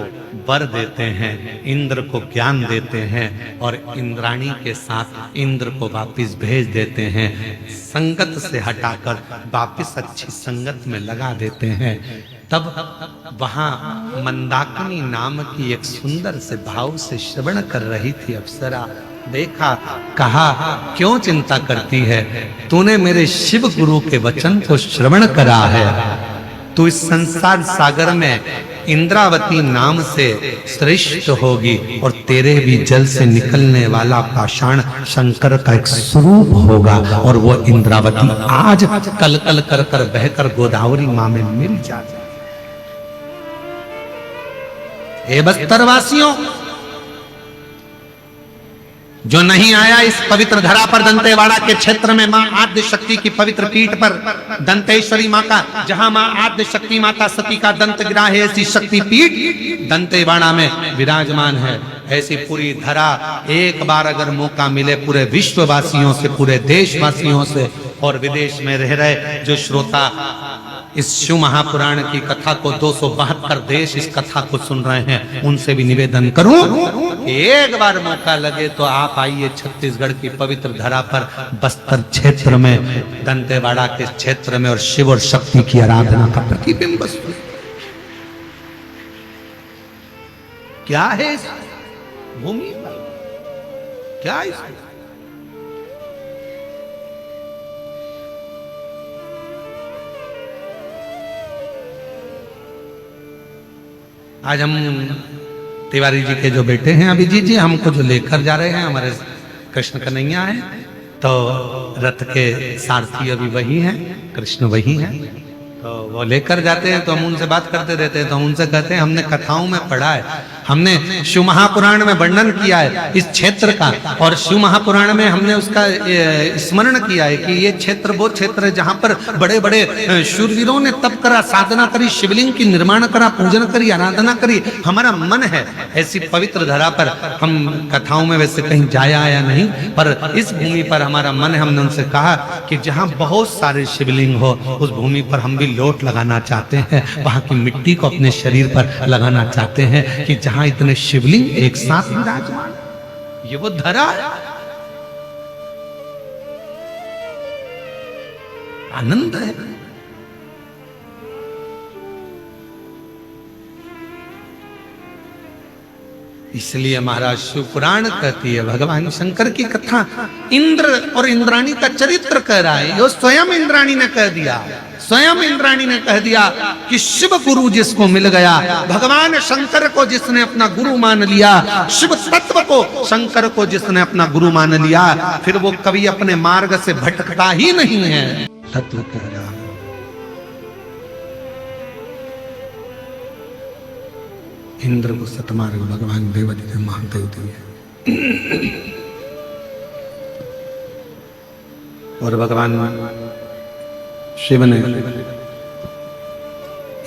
वर देते हैं, इंद्र को ज्ञान देते हैं और इंद्राणी के साथ इंद्र को वापस भेज देते हैं। संगत से हटाकर वापस अच्छी संगत में लगा देते हैं। तब वहां मंदाकिनी नाम की एक सुंदर से भाव से श्रवण कर रही थी अप्सरा। देखा, कहा, क्यों चिंता करती है, तूने मेरे शिव गुरु के वचन को श्रवण करा है, तू इस संसार सागर में इंद्रावती नाम से श्रेष्ठ होगी और तेरे भी जल से निकलने वाला पाषाण शंकर का एक स्वरूप होगा और वो इंद्रावती आज कल कल कर कर बहकर गोदावरी मां में मिल जाए। ए बस्तरवासियों, जो नहीं आया इस पवित्र धरा पर, दंतेवाड़ा के क्षेत्र में मां आद्य शक्ति की पवित्र पीठ पर, दंतेश्वरी मां का, जहां मां आद्य शक्ति माता सती का दंत गिरा है, ऐसी शक्ति पीठ दंतेवाड़ा में विराजमान है। ऐसी पूरी धरा एक बार अगर मौका मिले पूरे विश्ववासियों से, पूरे देशवासियों से और विदेश में रह रहे जो श्रोता इस शिव महापुराण की कथा को 272 देश इस कथा को सुन रहे हैं, उनसे भी निवेदन करूं, एक बार मौका लगे तो आप आइए छत्तीसगढ़ की पवित्र धरा पर, बस्तर क्षेत्र में, दंतेवाड़ा के क्षेत्र में, और शिव और शक्ति की आराधना का प्रतिबिंब क्या है इस भूमि पर, क्या है इसमें? आज हम तिवारी जी के जो बेटे हैं अभिजीत जी, हमको जो लेकर जा रहे हैं, हमारे कृष्ण कन्हैया है, तो रथ के सारथी अभी वही हैं, कृष्ण वही हैं, तो वो लेकर जाते हैं। तो हम उनसे बात करते रहते हैं, तो हम उनसे कहते हैं हमने कथाओं में पढ़ा है, हमने शिव महापुराण में वर्णन किया है इस क्षेत्र का, और शिव महापुराण में हमने उसका स्मरण किया है कि ये क्षेत्र वो क्षेत्र है जहां पर बड़े बड़े शूरवीरों ने तप करा, साधना करी, शिवलिंग की निर्माण करा, पूजन करी, आराधना करी। हमारा मन है ऐसी पवित्र धरा पर, हम कथाओं में वैसे कहीं जाया आया नहीं, पर इस भूमि पर हमारा मन है। हमने उनसे कहा कि जहां बहुत सारे शिवलिंग हो उस भूमि पर हम भी लोट लगाना चाहते हैं, वहां की मिट्टी को अपने शरीर पर लगाना चाहते हैं कि जहां इतने शिवलिंग एक साथ विराजमान, ये वो धरा है। आनंद है। इसलिए महाराज शिव पुराण कहती है, भगवान शंकर की कथा इंद्र और इंद्राणी का चरित्र कह रहा है। यो स्वयं इंद्राणी ने कह दिया, स्वयं इंद्राणी ने कह दिया कि शिव गुरु जिसको मिल गया, भगवान शंकर को जिसने अपना गुरु मान लिया, शिव तत्व को, शंकर को जिसने अपना गुरु मान लिया, फिर वो कभी अपने मार्ग से भटकता ही नहीं है। तत्व कह रहा है। इंद्र को सतमार्ग भगवान देवादिदेव महादेव दिए, और भगवान शिव ने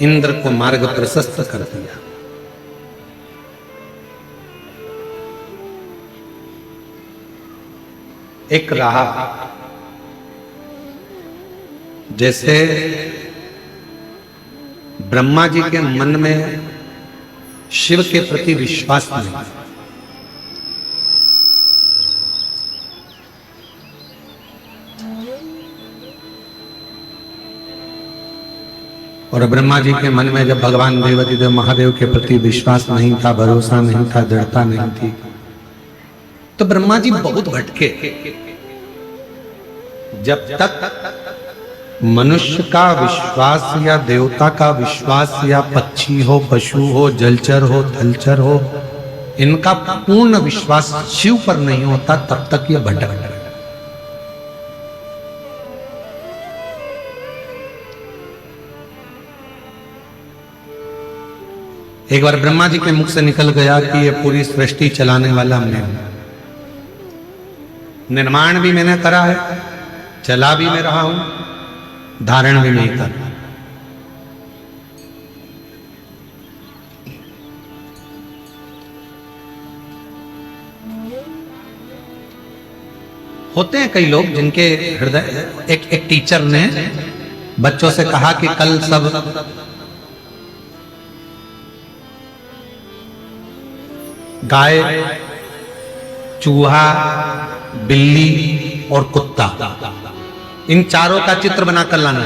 इंद्र को मार्ग प्रशस्त कर दिया। एक रहा जैसे ब्रह्मा जी के मन में शिव के प्रति विश्वास नहीं, और ब्रह्मा जी के मन में जब भगवान देवादिदेव महादेव के प्रति विश्वास नहीं था, भरोसा नहीं था, दृढ़ता नहीं थी, तो ब्रह्मा जी बहुत भटके। जब तक मनुष्य का विश्वास या देवता का विश्वास या पक्षी हो, पशु हो, जलचर हो, थलचर हो, इनका पूर्ण विश्वास शिव पर नहीं होता, तब तक ये भटक रहे। एक बार ब्रह्मा जी के मुख से निकल गया कि ये पूरी सृष्टि चलाने वाला मैं हूं, निर्माण भी मैंने करा है, चला भी मैं रहा हूं, धारण भी नहीं कर। होते हैं कई लोग जिनके हृदय, एक टीचर ने बच्चों से कहा कि कल सब गाय, चूहा, बिल्ली और कुत्ता, इन चारों का चित्र बनाकर लाना।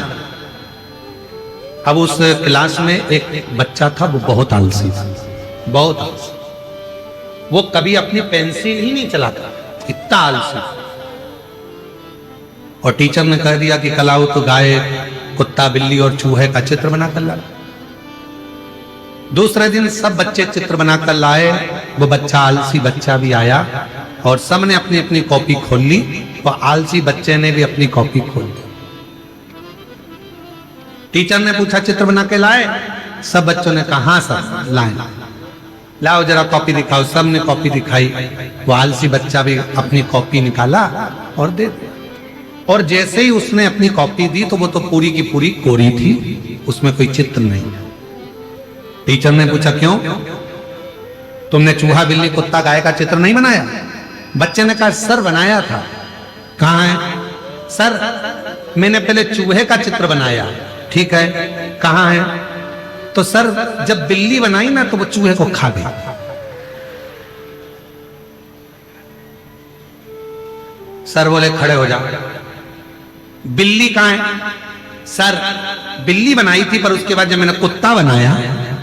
अब उस क्लास में एक बच्चा था, वो बहुत आलसी था, बहुत आलसी, वो कभी अपनी पेंसिल ही नहीं चलाता, इतना आलसी। और टीचर ने कह दिया कि कल आओ तो गाय, कुत्ता, बिल्ली और चूहे का चित्र बनाकर ला। दूसरे दिन सब बच्चे चित्र बनाकर लाए, वो बच्चा आलसी बच्चा भी आया और सबने अपनी अपनी कॉपी खोल ली, और आलसी बच्चे ने भी अपनी कॉपी खोल ली। टीचर ने पूछा चित्र बना के लाए? सब बच्चों ने कहा हाँ सर लाए। लाओ जरा कॉपी दिखाओ। सब ने कॉपी दिखाई। वो आलसी बच्चा भी अपनी कॉपी निकाला और दे दिया। और जैसे ही उसने अपनी कॉपी दी तो वो तो पूरी की पूरी कोरी थी, उसमें कोई चित्र नहीं। टीचर ने पूछा क्यों? तुमने चूहा, बिल्ली, कुत्ता, गाय का चित्र नहीं बनाया? बच्चे ने कहा सर बनाया था। कहाँ है? सर मैंने पहले चूहे का चित्र बनाया। ठीक है, कहाँ है? तो सर जब बिल्ली बनाई ना तो वो चूहे को खा गई। सर बोले खड़े हो जाओ। बिल्ली कहाँ है? सर बिल्ली बनाई थी पर उसके बाद जब मैंने कुत्ता बनाया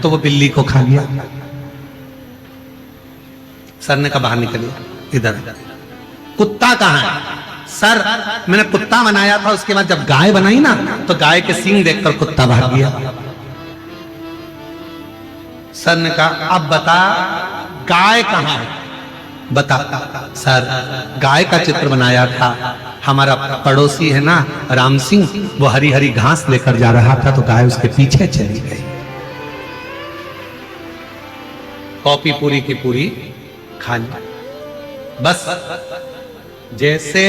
तो वो बिल्ली को खा गया। सर ने कहा बाहर निकलिए, इधर। कुत्ता कहाँ है? सर मैंने कुत्ता बनाया था, उसके बाद जब गाय बनाई ना तो गाय के सींग देखकर कुत्ता भाग गया। सर ने कहा अब बता गाय कहाँ है? बता सर, गाय का चित्र बनाया था। हमारा पड़ोसी है ना राम सिंह, वो हरी हरी घास लेकर जा रहा था तो गाय उसके पीछे चली गई। कॉपी पूरी की पूरी खा ली। बस जैसे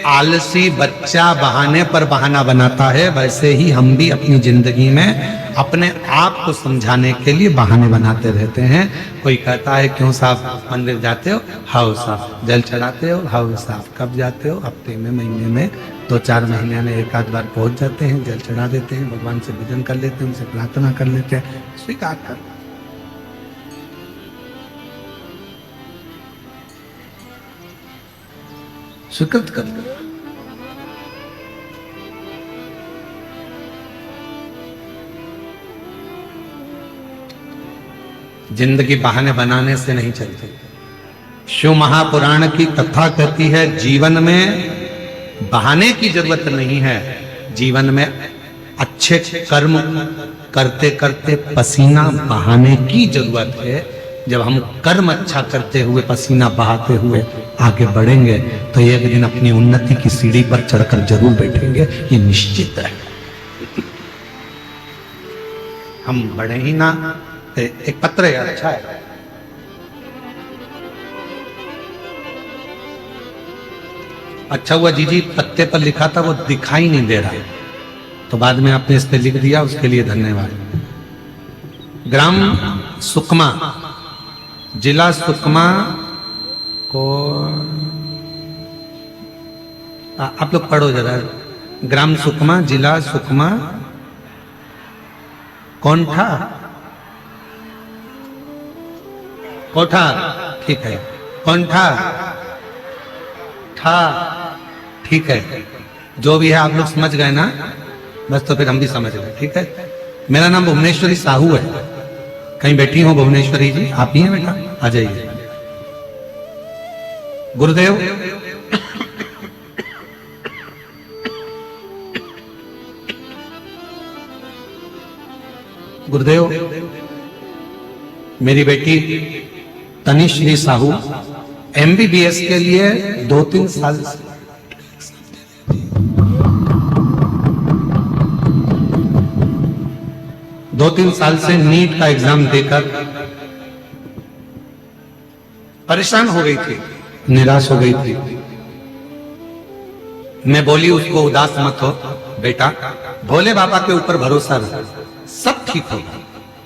आलसी बच्चा बहाने पर बहाना बनाता है, वैसे ही हम भी अपनी जिंदगी में अपने आप को समझाने के लिए बहाने बनाते रहते हैं। कोई कहता है क्यों साहब मंदिर जाते हो? हाउ साहब। जल चढ़ाते हो? हाउ साहब। कब जाते हो? हफ्ते में, महीने में, 2-4 महीने में एक आध बार पहुंच जाते हैं, जल चढ़ा देते हैं, भगवान से भजन कर लेते हैं, उनसे प्रार्थना कर लेते हैं, स्वीकार कर। स्वीकृत कर। जिंदगी बहाने बनाने से नहीं चलती। शिव महापुराण की कथा कहती है जीवन में बहाने की जरूरत नहीं है, जीवन में अच्छे कर्म करते करते पसीना बहाने की जरूरत है। जब हम कर्म अच्छा करते हुए पसीना बहाते हुए आगे बढ़ेंगे तो एक दिन अपनी उन्नति की सीढ़ी पर चढ़कर जरूर बैठेंगे, ये निश्चित है। हम बढ़े ही ना। एक पत्र है, अच्छा है। अच्छा हुआ जीजी पत्ते पर लिखा था, वो दिखाई नहीं दे रहा, तो बाद में आपने इस पे लिख दिया, उसके लिए धन्यवाद। ग्राम सुकमा, जिला सुकमा को आप लोग पढ़ो जरा। ग्राम सुकमा, जिला सुकमा, कोंठा, कोठा, ठीक है, कोंठा ठा, ठीक है। जो भी है आप लोग समझ गए ना, बस तो फिर हम भी समझ गए, ठीक है। मेरा नाम भुवनेश्वरी साहू है। कहीं बैठी हो भुवनेश्वरी जी? आप ही हैं बेटा, आ जाइए। गुरुदेव, गुरुदेव, मेरी बेटी तनिश्री साहू MBBS के लिए 2-3 साल 2-3 साल से नीट का एग्जाम देकर परेशान हो गई थी, निराश हो गई थी। मैं बोली उसको उदास मत हो बेटा, भोले बाबा के ऊपर भरोसा रखो, सब ठीक होगा।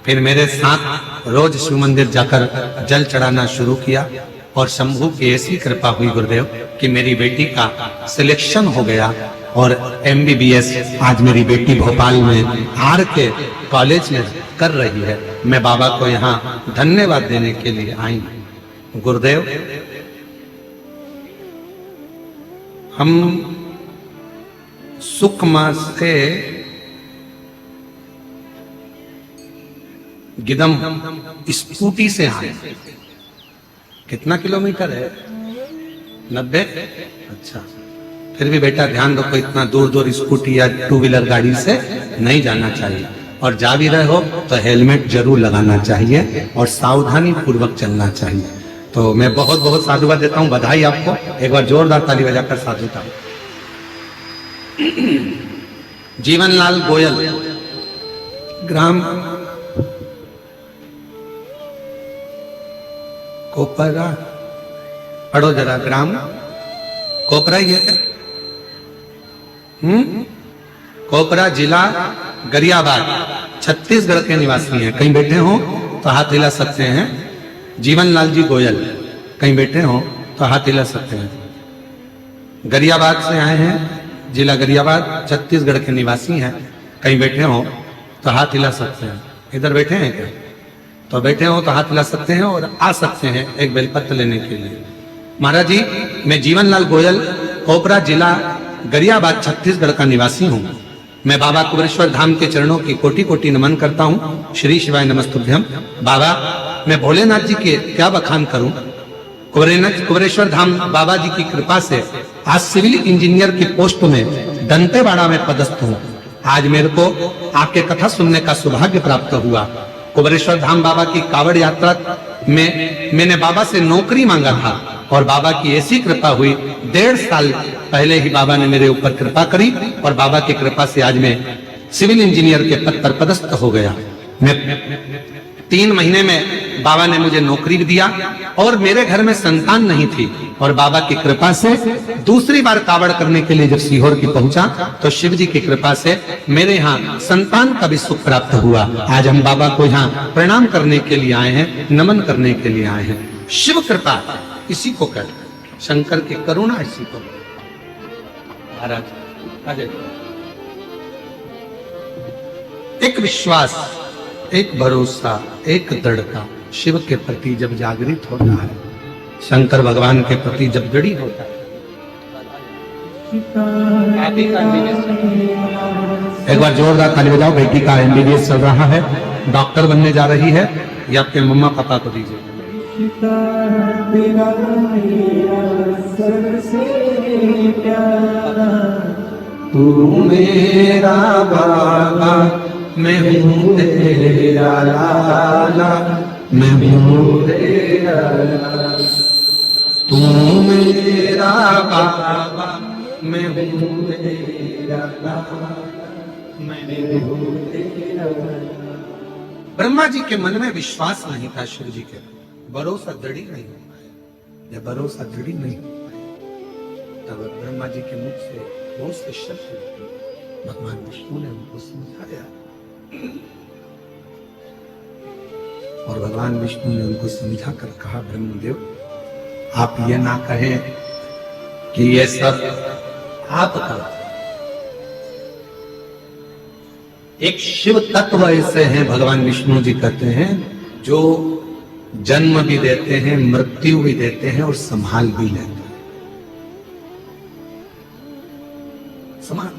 फिर मेरे साथ रोज शिव मंदिर जाकर जल चढ़ाना शुरू किया और शंभू की ऐसी कृपा हुई गुरुदेव कि मेरी बेटी का सिलेक्शन हो गया और MBBS आज मेरी बेटी भोपाल में RK कॉलेज में कर रही है। मैं बाबा को यहाँ धन्यवाद देने के लिए आई। गुरुदेव, हम सुकमा से गिदम स्कूटी से आए। कितना किलोमीटर है? 90। अच्छा, फिर भी बेटा ध्यान रखो, इतना दूर दूर स्कूटी या 2 व्हीलर गाड़ी से नहीं जाना चाहिए, और जा भी रहे हो तो हेलमेट जरूर लगाना चाहिए और सावधानी पूर्वक चलना चाहिए। तो मैं बहुत बहुत साधुवाद देता हूँ, बधाई आपको। एक बार जोरदार ताली बजाकर साधुता। जीवनलाल गोयल, ग्राम कोपरा, पढ़ो जरा, ग्राम कोपरा ही है। कोपरा, जिला गरियाबाद, छत्तीसगढ़ के निवासी हैं। कहीं बैठे हो तो हाथ हिला सकते हैं। जीवनलाल जी गोयल, कहीं बैठे हो तो हाथ हिला सकते हैं। गरियाबाद से आए हैं, जिला गरियाबाद, छत्तीसगढ़ के निवासी हैं। कहीं बैठे हो तो हाथ हिला सकते हैं। इधर बैठे हैं क्या? तो बैठे हो तो हाथ हिला सकते हैं और आ सकते हैं एक बेलपत्र लेने के लिए। महाराज जी, मैं जीवनलाल गोयल, कोपरा, जिला गरियाबाद, छत्तीसगढ़ का निवासी हूँ। मैं बाबा कुबेरेश्वर धाम के चरणों की कोटि कोटि नमन करता हूँ। श्री शिवाय नमस्तुभ्यम। बाबा, मैं भोलेनाथ जी के क्या बखान करूं। कुबेरेश्वर धाम बाबा जी की कृपा से आज सिविल इंजीनियर की पोस्ट में दंतेवाड़ा में पदस्थ हूँ। आज मेरे को आपके कथा सुनने का सौभाग्य प्राप्त हुआ। कुबेरेश्वर धाम बाबा की कावड़ यात्रा मैंने बाबा से नौकरी मांगा था और बाबा की ऐसी कृपा हुई, 1.5 साल पहले ही बाबा ने मेरे ऊपर कृपा करी और बाबा की कृपा से आज मैं सिविल इंजीनियर के पद पर पदस्थ हो गया। मैं 3 महीने में बाबा ने मुझे नौकरी भी दिया और मेरे घर में संतान नहीं थी और बाबा की कृपा से दूसरी बार कावड़ करने के लिए जब सीहोर की पहुंचा तो शिव जी की कृपा से मेरे यहाँ संतान का भी सुख प्राप्त हुआ। आज हम बाबा को यहाँ प्रणाम करने के लिए आए हैं, नमन करने के लिए आए हैं। शिव कृपा इसी को कहते हैं, शंकर की करुणा इसी को। महाराज आ जाइए। एक विश्वास, एक भरोसा, एक दृढ़ता शिव के प्रति जब जागृत होता है, शंकर भगवान के प्रति जब दृढ़ होता है। एक बार जोरदार ताली बजाओ। बेटी का MBBS चल रहा है, डॉक्टर बनने जा रही है। ये आपके मम्मा पापा को दीजिए। तू मेरा बाबा, मैं हूँ तेरा लाला, मैं हूँ तेरा लाला। तू मेरा बाबा, मैं हूँ तेरा लाला, मैं हूँ तेरा लाला। ब्रह्मा जी के मन में विश्वास नहीं था, शिव जी के भरोसा दृढ़ नहीं हो पाया। जब भरोसा दृढ़ नहीं हो पाया तब ब्रह्मा जी के मुख से बहुत से शब्द निकले। भगवान विष्णु ने उनको समझाया और भगवान विष्णु ने उनको समझा कर कहा, ब्रह्मदेव आप ये ना कहें कि ये सब आपका। एक शिव तत्व ऐसे हैं, भगवान विष्णु जी कहते हैं, जो जन्म भी देते हैं, मृत्यु भी देते हैं और संभाल भी लेते हैं। समान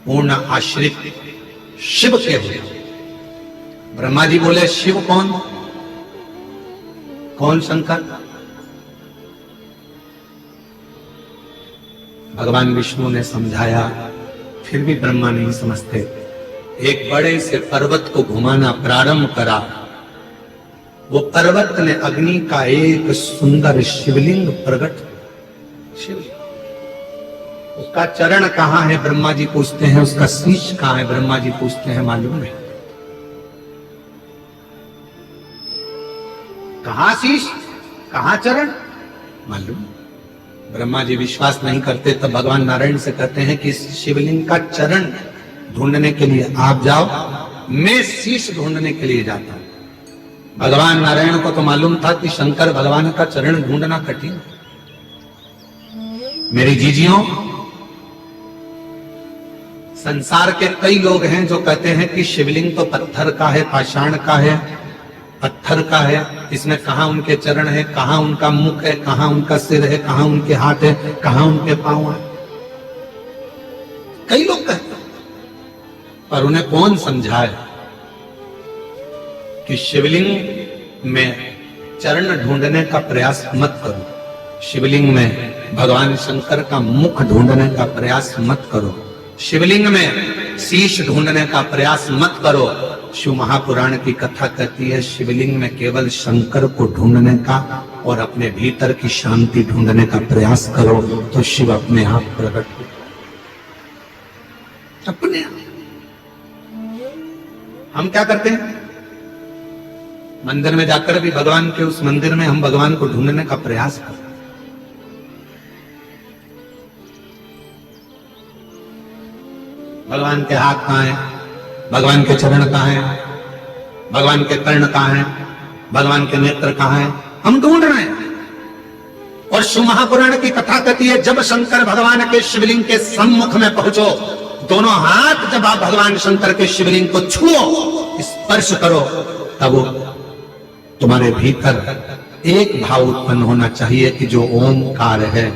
पूर्ण आश्रित शिव के हुए। ब्रह्मा जी बोले शिव कौन? कौन शंकर? भगवान विष्णु ने समझाया, फिर भी ब्रह्मा नहीं समझते। एक बड़े से पर्वत को घुमाना प्रारंभ करा। वो पर्वत ने अग्नि का एक सुंदर शिवलिंग प्रकट। शिवलिंग, उसका चरण कहां है? ब्रह्मा जी पूछते हैं। उसका शीश कहां है? ब्रह्मा जी पूछते हैं। मालूम नहीं। कहां शीश, कहां चरण? मालूम। ब्रह्मा जी विश्वास नहीं करते, तब भगवान नारायण से कहते हैं कि इस शिवलिंग का चरण ढूंढने के लिए आप जाओ, मैं शीश ढूंढने के लिए जाता हूं। भगवान नारायण को तो मालूम था कि शंकर भगवान का चरण ढूंढना कठिन। मेरी जीजियों, संसार के कई लोग हैं जो कहते हैं कि शिवलिंग तो पत्थर का है, पाषाण का है, पत्थर का है, इसमें कहां उनके चरण है, कहां उनका मुख है, कहां उनका सिर है, कहां उनके हाथ है, कहां उनके पांव है। कई लोग कहते हैं, पर उन्हें कौन समझाए कि शिवलिंग में चरण ढूंढने का प्रयास मत करो। शिवलिंग में भगवान शंकर का मुख ढूंढने का प्रयास मत करो। शिवलिंग में शीश ढूंढने का प्रयास मत करो। शिव महापुराण की कथा कहती है, शिवलिंग में केवल शंकर को ढूंढने का और अपने भीतर की शांति ढूंढने का प्रयास करो तो शिव अपने आप प्रकट हो। अपने आप। हम क्या करते हैं? मंदिर में जाकर भी भगवान के उस मंदिर में हम भगवान को ढूंढने का प्रयास करते हैं। भगवान के हाथ कहां है? भगवान के चरण कहां हैं? भगवान के कर्ण कहां हैं? भगवान के नेत्र कहां हैं? हम ढूंढ रहे हैं। और शिव महापुराण की कथा कहती है, जब शंकर भगवान के शिवलिंग के सम्मुख में पहुंचो, दोनों हाथ जब आप भगवान शंकर के शिवलिंग को छुओ, स्पर्श करो, तब तुम्हारे भीतर एक भाव उत्पन्न होना चाहिए कि जो ओंकार है,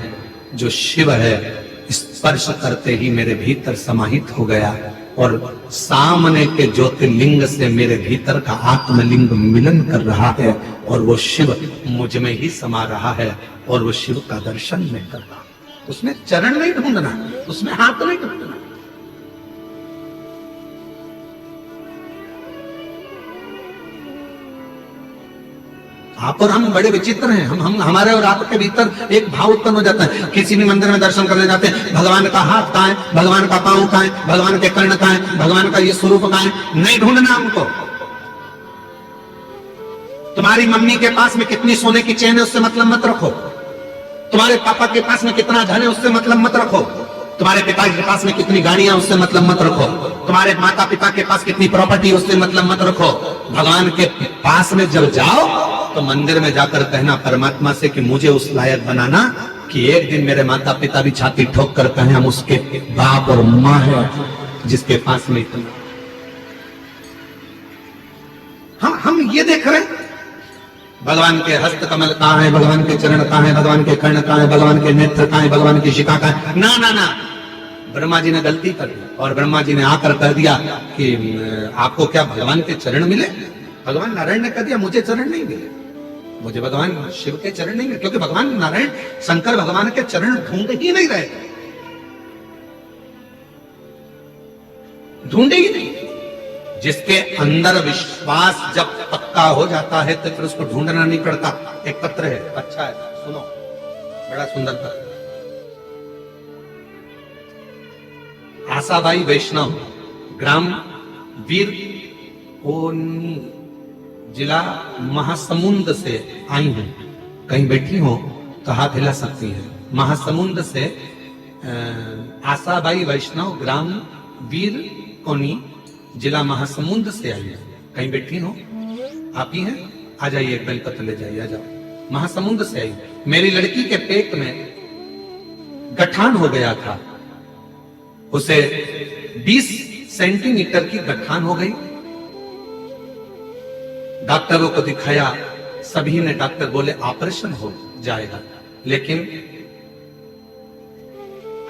जो शिव है, स्पर्श करते ही मेरे भीतर समाहित हो गया और सामने के ज्योतिर्लिंग से मेरे भीतर का आत्मलिंग मिलन कर रहा है और वो शिव मुझ में ही समा रहा है और वो शिव का दर्शन मैं कर रहा हूं। उसमें चरण नहीं ढूंढना, उसमें हाथ नहीं ढूंढना। आप और हम बड़े विचित्र हैं। हम हमारे और आपके भीतर एक भाव उत्पन्न हो जाता है। किसी भी मंदिर में दर्शन करने जाते हैं, भगवान का हाथ कहाँ है, भगवान का पांव कहाँ है, भगवान के कर्ण कहाँ है, भगवान का ये स्वरूप कहाँ है, नहीं ढूंढना हमको। तुम्हारी मम्मी के पास में कितनी सोने की चेन है उससे मतलब मत रखो। तुम्हारे पापा के पास में कितना धन है उससे मतलब मत रखो। तुम्हारे पिता के पास में कितनी गाड़ियां उससे मतलब मत रखो। तुम्हारे माता पिता के पास कितनी प्रॉपर्टी उससे मतलब मत रखो। भगवान के पास में जब जाओ तो मंदिर में जाकर कहना परमात्मा से कि मुझे उस लायक बनाना कि एक दिन मेरे माता पिता भी छाती ठोक कर कहें हम उसके बाप और माँ है जिसके पास में इतना। हम ये देख रहे हैं भगवान के हस्त कमल कहाँ है, भगवान के चरण कहाँ है, भगवान के कर्ण कहाँ है, भगवान के नेत्र कहाँ है, भगवान की शिखा कहाँ है। ना ना ना, ब्रह्मा जी ने गलती कर दी और ब्रह्मा जी ने आकर कह दिया कि आपको क्या भगवान के चरण मिले। भगवान नारायण ने कह दिया मुझे चरण नहीं मिले, मुझे भगवान शिव के चरण नहीं मिले, क्योंकि भगवान नारायण शंकर भगवान के चरण ढूंढ ही नहीं रहे, ढूंढे ही नहीं। जिसके अंदर विश्वास जब पक्का हो जाता है तो फिर उसको ढूंढना नहीं पड़ता। एक पत्र है, अच्छा है, सुनो, बड़ा सुंदर पत्र। आशाबाई वैष्णव, ग्राम वीर कोनी, जिला महासमुंद से आई हूं। कहीं बैठी हो तो हाथ हिला सकती है। महासमुंद से आशाबाई वैष्णव, ग्राम वीर कोनी, जिला महासमुंद से आई है। कहीं बैठी हो, आप ही हैं, आ जाइए, एक बेलपत्र ले जाइए, आ जाओ। महासमुंद से आई। मेरी लड़की के पेट में गठान हो गया था, उसे 20 सेंटीमीटर की गठान हो गई। डॉक्टरों को दिखाया, सभी ने डॉक्टर बोले ऑपरेशन हो जाएगा, लेकिन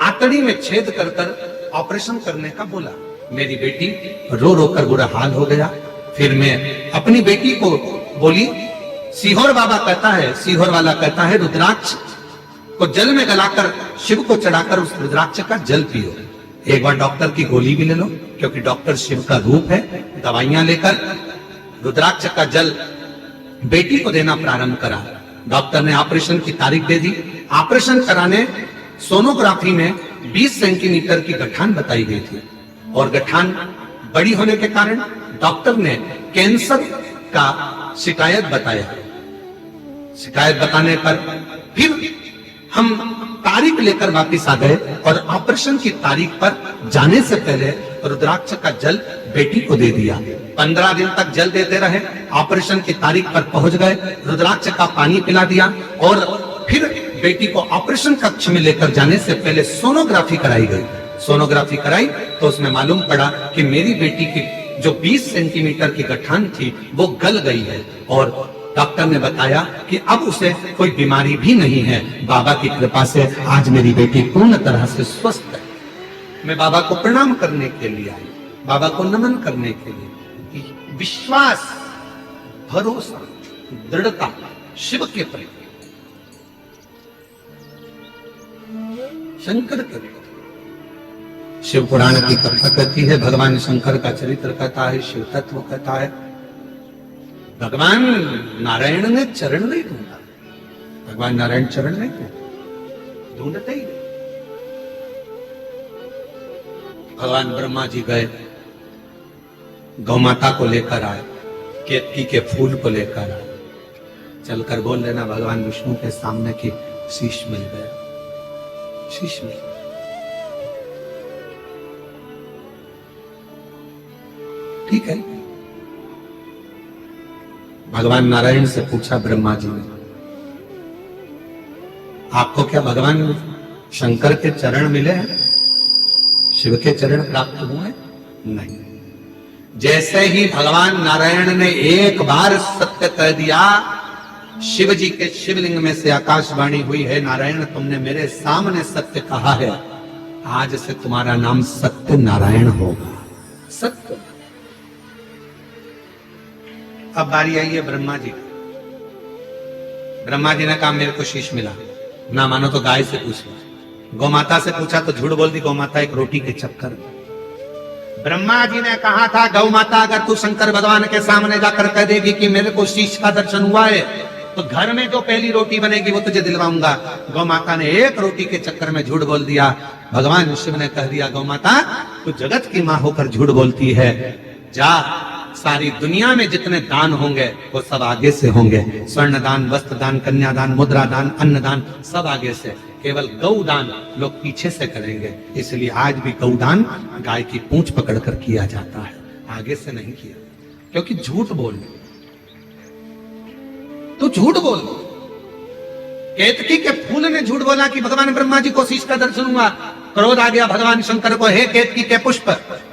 आंतड़ी में छेद कर कर ऑपरेशन करने का बोला। मेरी बेटी रो रो कर बुरा हाल हो गया। फिर मैं अपनी बेटी को बोली, सीहोर बाबा कहता है, सीहोर वाला कहता है रुद्राक्ष को जल में गलाकर शिव को चढ़ाकर उस रुद्राक्ष का जल पियो। एक बार डॉक्टर की गोली भी ले लो, क्योंकि डॉक्टर शिव का रूप है। दवाइयां लेकर रुद्राक्ष का जल बेटी को देना प्रारंभ करा। डॉक्टर ने ऑपरेशन की तारीख दे दी। ऑपरेशन कराने सोनोग्राफी में 20 सेंटीमीटर की गठान बताई गई थी और गठान बड़ी होने के कारण डॉक्टर ने कैंसर का शिकायत बताया। शिकायत बताने पर फिर हम तारीख लेकर वापस आ गए और ऑपरेशन की तारीख पर जाने से पहले रुद्राक्ष का जल बेटी को दे दिया। 15 दिन तक जल देते रहे। ऑपरेशन की तारीख पर पहुंच गए, रुद्राक्ष का पानी पिला दिया और फिर बेटी को ऑपरेशन कक्ष में लेकर जाने से पहले सोनोग्राफी कराई गई। सोनोग्राफी कराई तो उसमें मालूम पड़ा कि मेरी बेटी की जो 20 सेंटीमीटर की गठान थी वो गल गई है और डॉक्टर ने बताया कि अब उसे कोई बीमारी भी नहीं है। बाबा की कृपा से आज मेरी बेटी पूर्ण तरह से स्वस्थ है। मैं बाबा को प्रणाम करने के लिए आई, बाबा को नमन करने के लिए। विश्वास, भरोसा, दृढ़ता शिव के प्रति, शंकर के प्रति। शिव पुराण की कथा कहती है, भगवान शंकर का चरित्र कहता है, शिव तत्व कहता है। भगवान नारायण ने चरण नहीं ढूंढा, भगवान नारायण चरण नहीं ढूंढते ही नहीं। भगवान ब्रह्मा जी गए, गौ माता को लेकर आए, केतकी के फूल को लेकर आए। चलकर बोल लेना भगवान विष्णु के सामने की शीश मिल गया, शीश मिल गया। ठीक है। भगवान नारायण से पूछा ब्रह्मा जी ने, आपको क्या भगवान शंकर के चरण मिले हैं, शिव के चरण प्राप्त हुए? नहीं। जैसे ही भगवान नारायण ने एक बार सत्य कह दिया, शिव जी के शिवलिंग में से आकाशवाणी हुई है, नारायण तुमने मेरे सामने सत्य कहा है, आज से तुम्हारा नाम सत्य नारायण होगा। सत्य। अब बारी आई है ब्रह्मा जी। ब्रह्मा जी ने कहा मेरे को शीश मिला, ना मानो तो गाय से पूछ लो। गौमाता से पूछा तो झूठ बोल दी गौमाता एक रोटी के चक्कर में। ब्रह्मा जी ने कहा था गौ माता अगर तू शंकर भगवान के सामने जाकर कह देगी कि मेरे को शीश का दर्शन हुआ है तो घर में जो पहली रोटी बनेगी वो तुझे दिलवाऊंगा। गौ माता ने एक रोटी के चक्कर में झूठ बोल दिया। भगवान शिव ने कह दिया गौ माता तू जगत की मां होकर झूठ बोलती है, जा सारी दुनिया में जितने दान होंगे वो सब आगे से होंगे, स्वर्ण दान, वस्त्र दान, कन्यादान, मुद्रा दान, अन्नदान सब आगे से, केवल गौदान लोग पीछे से करेंगे। इसलिए आज भी गौदान गाय की पूंछ पकड़कर किया जाता है, आगे से नहीं किया, क्योंकि झूठ बोल तो झूठ बोल। केतकी के फूल ने झूठ बोला कि भगवान ब्रह्मा जी को शीश का दर्शन हुआ। क्रोध आ गया भगवान शंकर को, हे केतकी के पुष्प,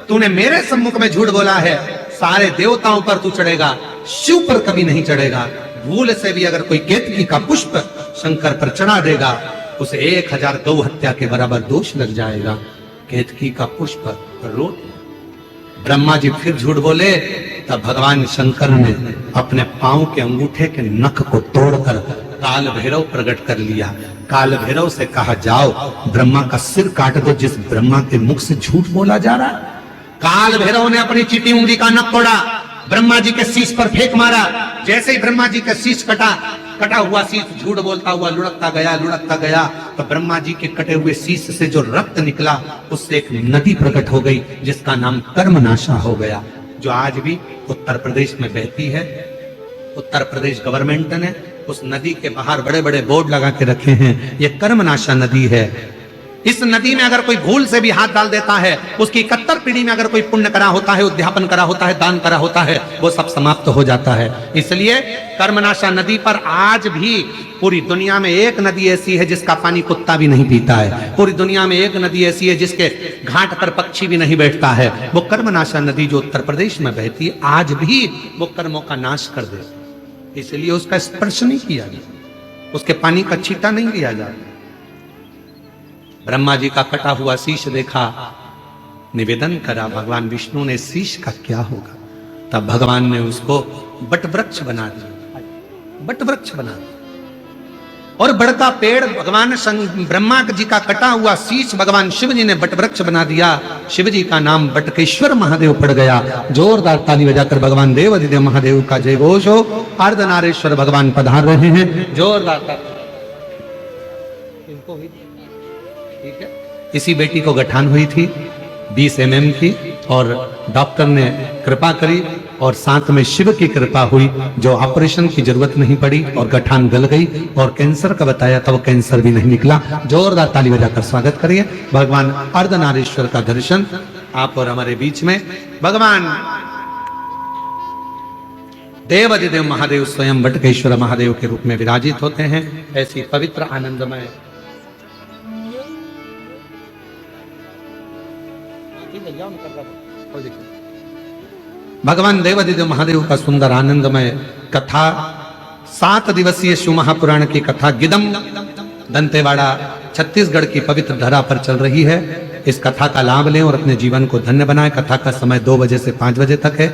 तूने मेरे सम्मुख में झूठ बोला है, सारे देवताओं पर तू चढ़ेगा, शिव पर कभी नहीं चढ़ेगा। भूल से भी अगर कोई केतकी का पुष्प शंकर पर चढ़ा देगा उसे 1000 गौ हत्या के बराबर दोष लग जाएगा। केतकी का पुष्प रोट। ब्रह्मा जी फिर झूठ बोले, तब भगवान शंकर ने अपने पांव के अंगूठे के नख को तोड़कर काल भैरव प्रकट कर लिया। काल भैरव से कहा जाओ ब्रह्मा का सिर काट दो जिस ब्रह्मा के मुख से झूठ बोला जा रहा है। काल भैरव ने अपनी चीटी उंगली का नख तोड़ा, ब्रह्मा जी के शीश पर फेंक मारा। जैसे ही ब्रह्मा जी का शीश कटा हुआ शीश झूठ बोलता हुआ लुढ़कता गया तो ब्रह्मा जी के कटे हुए शीश से जो रक्त निकला उससे एक नदी प्रकट हो गई जिसका नाम कर्मनाशा हो गया, जो आज भी उत्तर प्रदेश में बहती है। उत्तर प्रदेश गवर्नमेंट ने उस नदी के बाहर बड़े बड़े बोर्ड लगा के रखे हैं, ये कर्मनाशा नदी है। इस नदी में अगर कोई भूल से भी हाथ डाल देता है, उसकी 71 पीढ़ी में अगर कोई पुण्य करा होता है, उद्यापन करा होता है, दान करा होता है, वो सब समाप्त हो जाता है। इसलिए कर्मनाशा नदी पर आज भी पूरी दुनिया में एक नदी ऐसी है जिसका पानी कुत्ता भी नहीं पीता है। पूरी दुनिया में एक नदी ऐसी है जिसके घाट पर पक्षी भी नहीं बैठता है, वो कर्मनाशा नदी जो उत्तर प्रदेश में बहती है, आज भी वो कर्मों का नाश कर दे, इसलिए उसका स्पर्श नहीं किया जाता, उसके पानी का छींटा नहीं लिया जाता। ब्रह्मा जी का कटा हुआ शीश देखा, निवेदन करा भगवान विष्णु ने शीश का क्या होगा। तब भगवान ने उसको बटवृक्ष बना दिया, बटवृक्ष बना दिया। और बढ़ता पेड़ भगवान ब्रह्मा जी का कटा हुआ शीश भगवान शिव जी ने बटवृक्ष बना दिया। शिव जी का नाम बटकेश्वर महादेव पड़ गया। जोरदार ताली बजाकर भगवान देवाधिदेव महादेव का जय घोष हो। अर्धनारेश्वर भगवान पधार रहे हैं, जोरदार ताली। ठीक है, इसी बेटी को गठान हुई थी 20 mm की, और डॉक्टर ने कृपा करी और साथ में शिव की कृपा हुई, जो ऑपरेशन की जरूरत नहीं पड़ी और गठान गल गई। और कैंसर का बताया तब कैंसर भी नहीं निकला। जोरदार ताली बजाकर स्वागत करिए भगवान अर्धनारीश्वर का दर्शन आप और हमारे बीच में। भगवान देवाधिदेव महादेव स्वयं बटकेश्वर महादेव के रूप में विराजित होते हैं। ऐसी पवित्र आनंदमय भगवान देवाधिदेव महादेव का सुंदर आनंदमय कथा, 7 दिवसीय शिव महापुराण की कथा गिदम दंतेवाड़ा छत्तीसगढ़ की पवित्र धरा पर चल रही है। इस कथा का लाभ लें और अपने जीवन को धन्य बनाएं। कथा का समय 2 बजे से 5 बजे तक है।